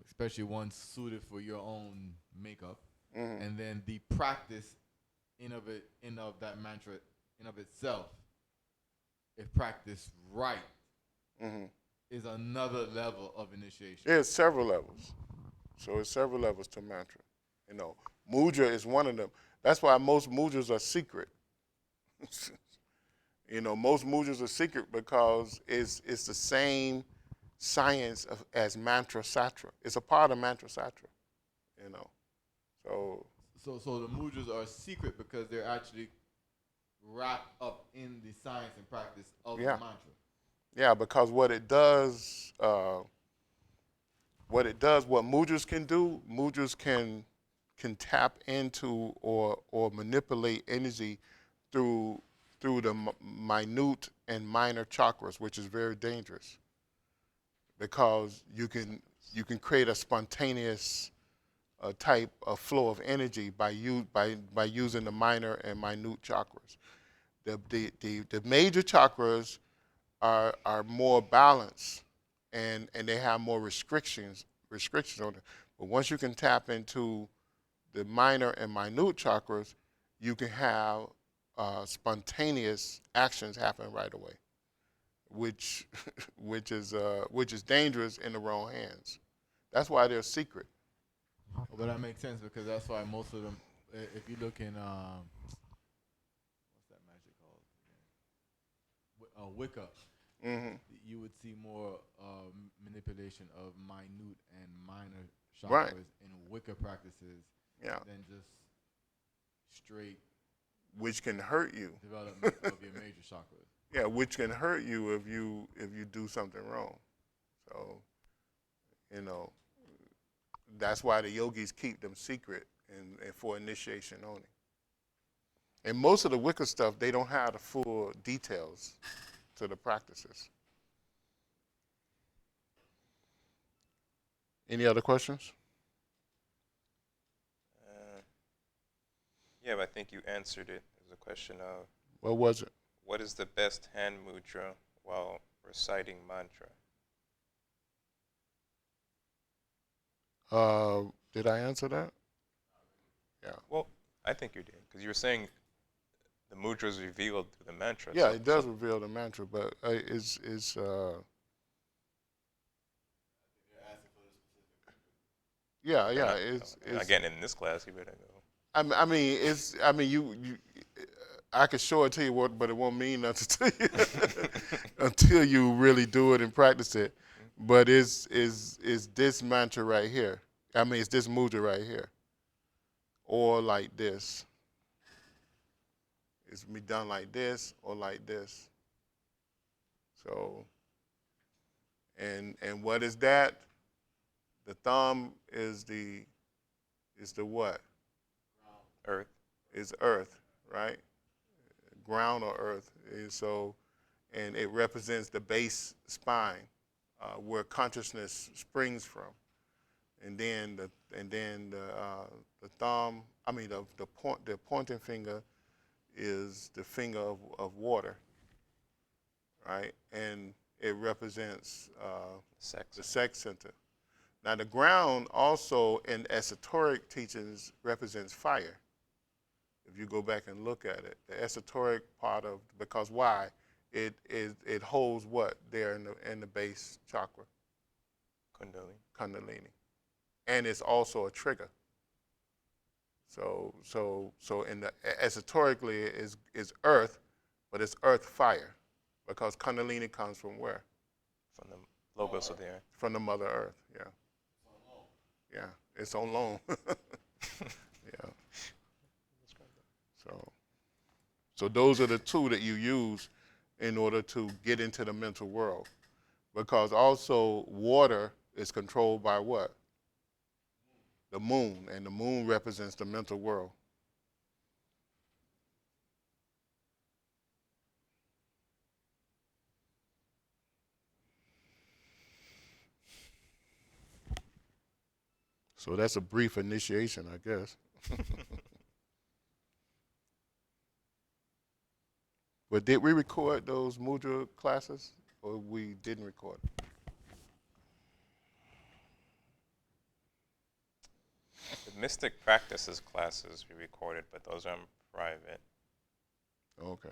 Especially one suited for your own makeup, and then the practice in of that mantra in of itself, if practiced right, is another level of initiation. There's several levels. So it's several levels to mantra. Mudra is one of them. That's why most mudras are secret. Most mudras are secret because it's the same science as mantra satra. It's a part of mantra satra. So the mudras are secret because they're actually wrapped up in the science and practice of the mantra. Yeah, because what mudras can do, mudras can tap into or manipulate energy through the minute and minor chakras, which is very dangerous, because you can create a spontaneous type of flow of energy by using the minor and minute chakras. The major chakras are more balanced, and they have more restrictions on it. But once you can tap into the minor and minute chakras, you can have spontaneous actions happen right away, which which is dangerous in the wrong hands. That's why they're secret. But that makes sense because that's why most of them, if you look in, what's that magic called again? Wicca, Hmm. you would see more manipulation of minute and minor chakras Right. in Wicca practices Yeah, than just straight which can hurt you. development of your major chakras. Yeah, which can hurt you if you do something wrong. So, you know, that's why the yogis keep them secret and for initiation only. And most of the Wicca stuff, they don't have the full details to the practices. Any other questions? Yeah, but I think you answered it. There's a question of What was it? what is the best hand mudra while reciting mantra? Did I answer that? Yeah. Well, I think you did because you were saying the mudra is revealed through the mantra. Yeah, so, it does reveal the mantra, but it's yeah, or yeah, not- it's again in this class. You better go. I mean, it's. I mean, I could show it to you, but it won't mean nothing to you until you really do it and practice it. But it's this mantra right here. I mean, it's this mudra right here, or like this. It's be done like this or like this. So, and what is that? The thumb is the what? Earth. Is earth, right? Ground or earth. And it represents the base spine, where consciousness springs from. And then the thumb. I mean the pointing finger is the finger of water, right? And it represents Sex. the sex center. Now the ground also in esoteric teachings represents fire. If you go back and look at it, the esoteric part of, because why? It holds what there in the base chakra, Kundalini, and it's also a trigger. So in the esoterically is earth, but it's earth fire, because Kundalini comes from where? From the logos of the earth. From the Mother Earth. Yeah. Yeah, it's on loan. Yeah. So those are the two that you use in order to get into the mental world. Because also water is controlled by what? The moon, and the moon represents the mental world. So that's a brief initiation, I guess. But did we record those Mudra classes, or we didn't record? The mystic practices classes we recorded, but those are private. Okay.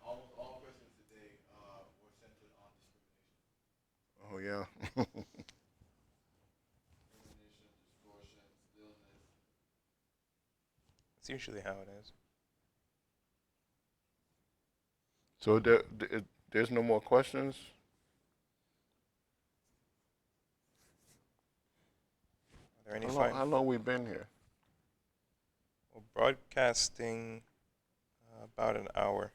Almost all questions today were centered on discrimination. Oh yeah. Discrimination, distortion, stillness. That's usually how it is. So there's no more questions? Are there any How long we been here? Well, broadcasting about an hour.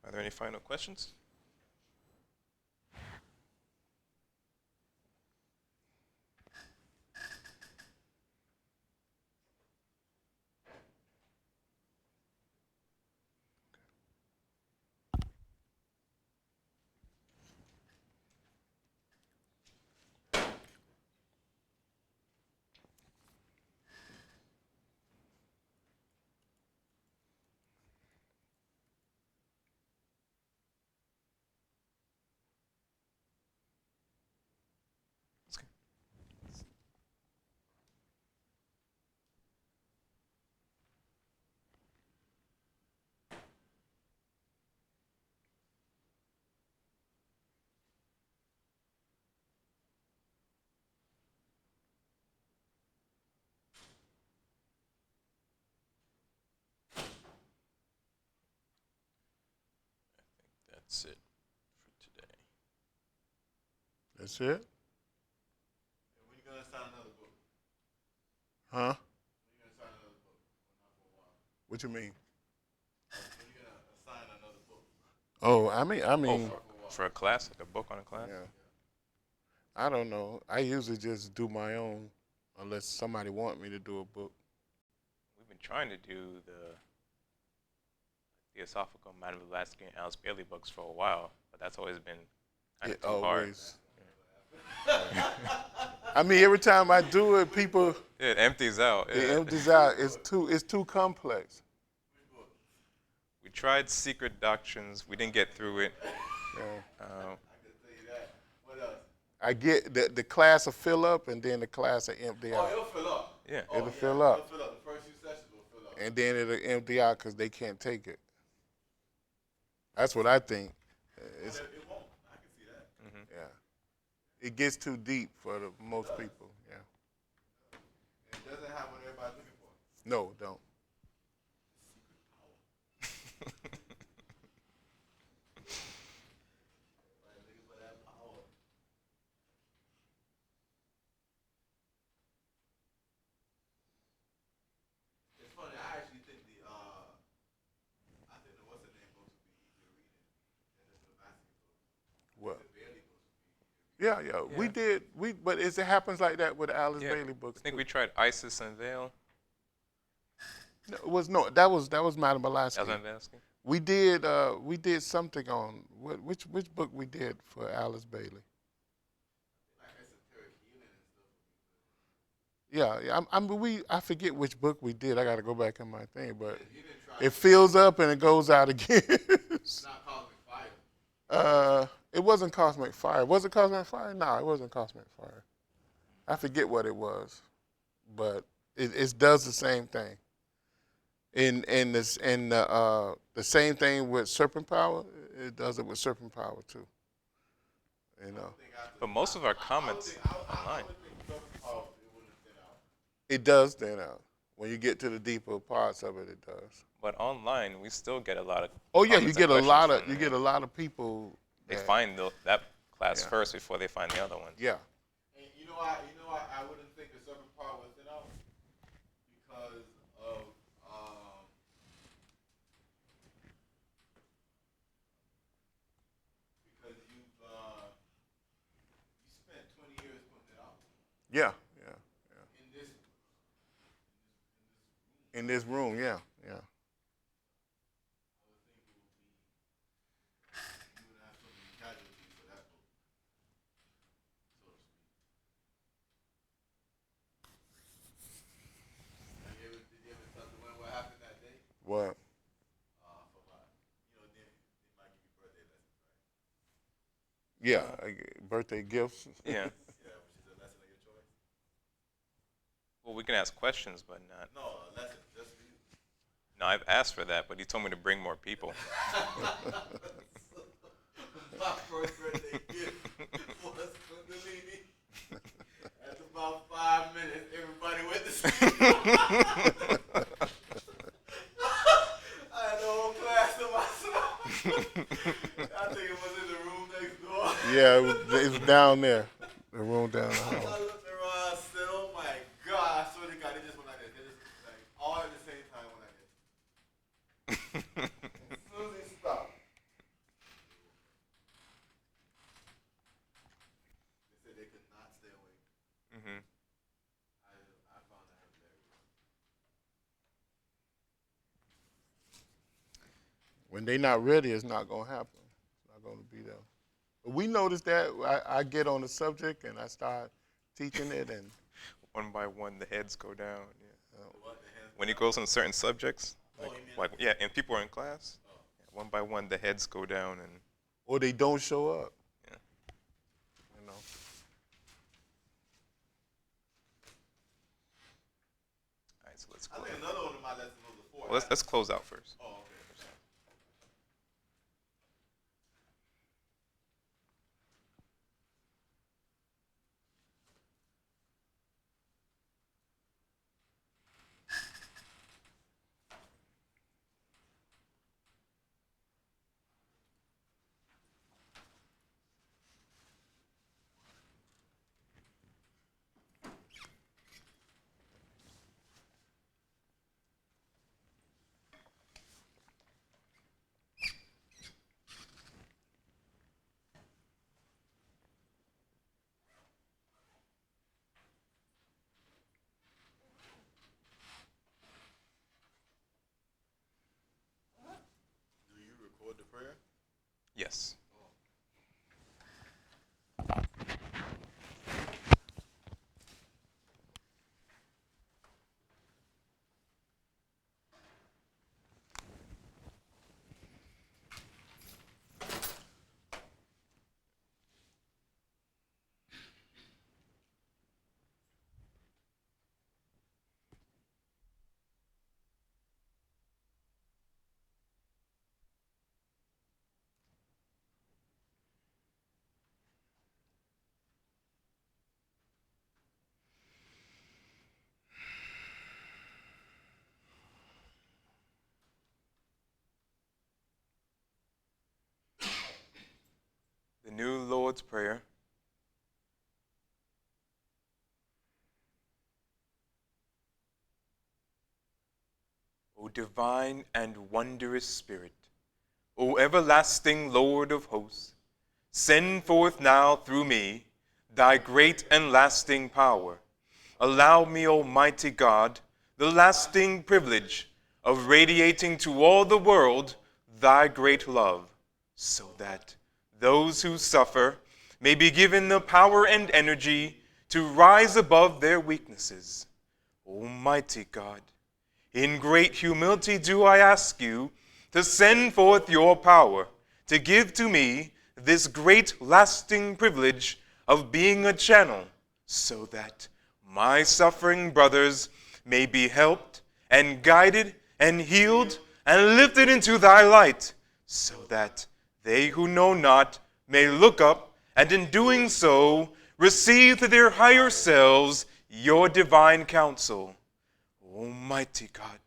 Are there any final questions? That's it for today. That's it? When you gonna sign another book? Huh? When you gonna sign another book? Well, not for a while. What you mean? When you gonna assign another book? Oh, I mean, For a class, like a book on a class? yeah. I don't know. I usually just do my own, unless somebody want me to do a book. We've been trying to do the Theosophical Madame Blavatsky and Alice Bailey books for a while, but that's always been kind of It too always. I mean, every time I do it, people hard. It empties out. it Yeah. empties out. It's too complex. We tried Secret Doctrines. We didn't get through it. Yeah. I can tell you that. What else? I get the class will fill up, and then the class will empty Oh, out, it'll fill up. Yeah. Oh, It'll yeah, fill up. It'll fill up. The first few sessions will fill up. and then it'll empty out because they can't take it. That's what I think. It's, It won't. I can see that. yeah, it gets too deep for most people. Yeah. It doesn't have what everybody's looking for. No, don't. Everybody's looking for that power. It's funny. I actually think the what's the name books would be easier reading than the Blavatsky books. What? The Bailey books would be. Yeah. We did. But it happens like that with the Alice Yeah. Bailey books. I think too. we tried Isis and Veil. No, that was Madame Blavatsky. That was Blavatsky. We did something on which book we did for Alice Bailey. Like esoteric healing and stuff. Yeah. I forget which book we did. I got to go back in my thing, but You didn't try it fills up and it goes out again. It's not Cosmic Fire. It wasn't Cosmic Fire. Was it Cosmic Fire? No, it wasn't Cosmic Fire. I forget what it was, but it does the same thing. The same thing with Serpent Power. It does it with Serpent Power too. You know, But most of our comments online. it does thin out when you get to the deeper parts of it. It does. But online, we still get a lot of. Oh yeah, you comments get and a lot questions of from you there. get a lot of people. They that- find that class Yeah. first before they find the other ones. Yeah. And I wouldn't think the Serpent Power was thin out because of because you spent 20 years putting it out Yeah. in this In this room, yeah. I would think it would be you would have so many casualties for that book, so to speak. Did you ever tell the one what happened that day? What? For my, then they might give you birthday lessons, right? Yeah. Birthday gifts. Yeah. Yeah, which is a lesson of your choice. Well, we can ask questions, but not. No, a lesson just for you. No, I've asked for that, but he told me to bring more people. My first birthday gift was Kundalini. After about 5 minutes, everybody went to sleep. I had the whole class to myself. I think it was in the room next door. Yeah, it was down there. The room down the I hall. looked around, I said, oh my God, I swear to God, they just went like this. They just like all at the same time went like this. As soon as they stopped. They said they could not stay awake. Hmm. I found that hilarious. When they're not ready, it's not gonna happen. It's not gonna be there. But we noticed that. I get on the subject and I start teaching it, and One by one, the heads go down. Yeah. What the hell? When he goes on certain subjects, Oh, you mean and people are in class. Yeah, one by one, the heads go down, and or they don't show up. Yeah. You know. all right. So let's I close. think another one of my lessons was before. Well, let's close out first. Oh, okay. prayer? Yes. The New Lord's Prayer. O divine and wondrous Spirit, O everlasting Lord of hosts, send forth now through me thy great and lasting power. Allow me, Almighty God, the lasting privilege of radiating to all the world thy great love, so that those who suffer may be given the power and energy to rise above their weaknesses. Almighty God, in great humility do I ask you to send forth your power to give to me this great lasting privilege of being a channel, so that my suffering brothers may be helped and guided and healed and lifted into thy light, so that they who know not may look up and in doing so receive to their higher selves your divine counsel. Almighty God,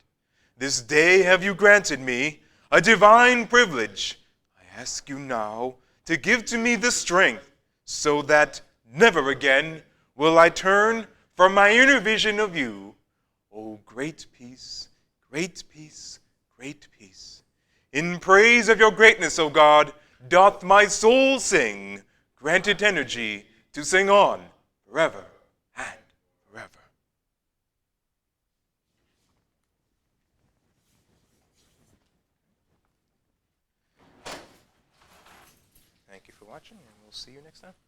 this day have you granted me a divine privilege. I ask you now to give to me the strength so that never again will I turn from my inner vision of you. O great peace, great peace, great peace. In praise of your greatness, O God, doth my soul sing. Grant it energy to sing on forever and forever. Thank you for watching, and we'll see you next time.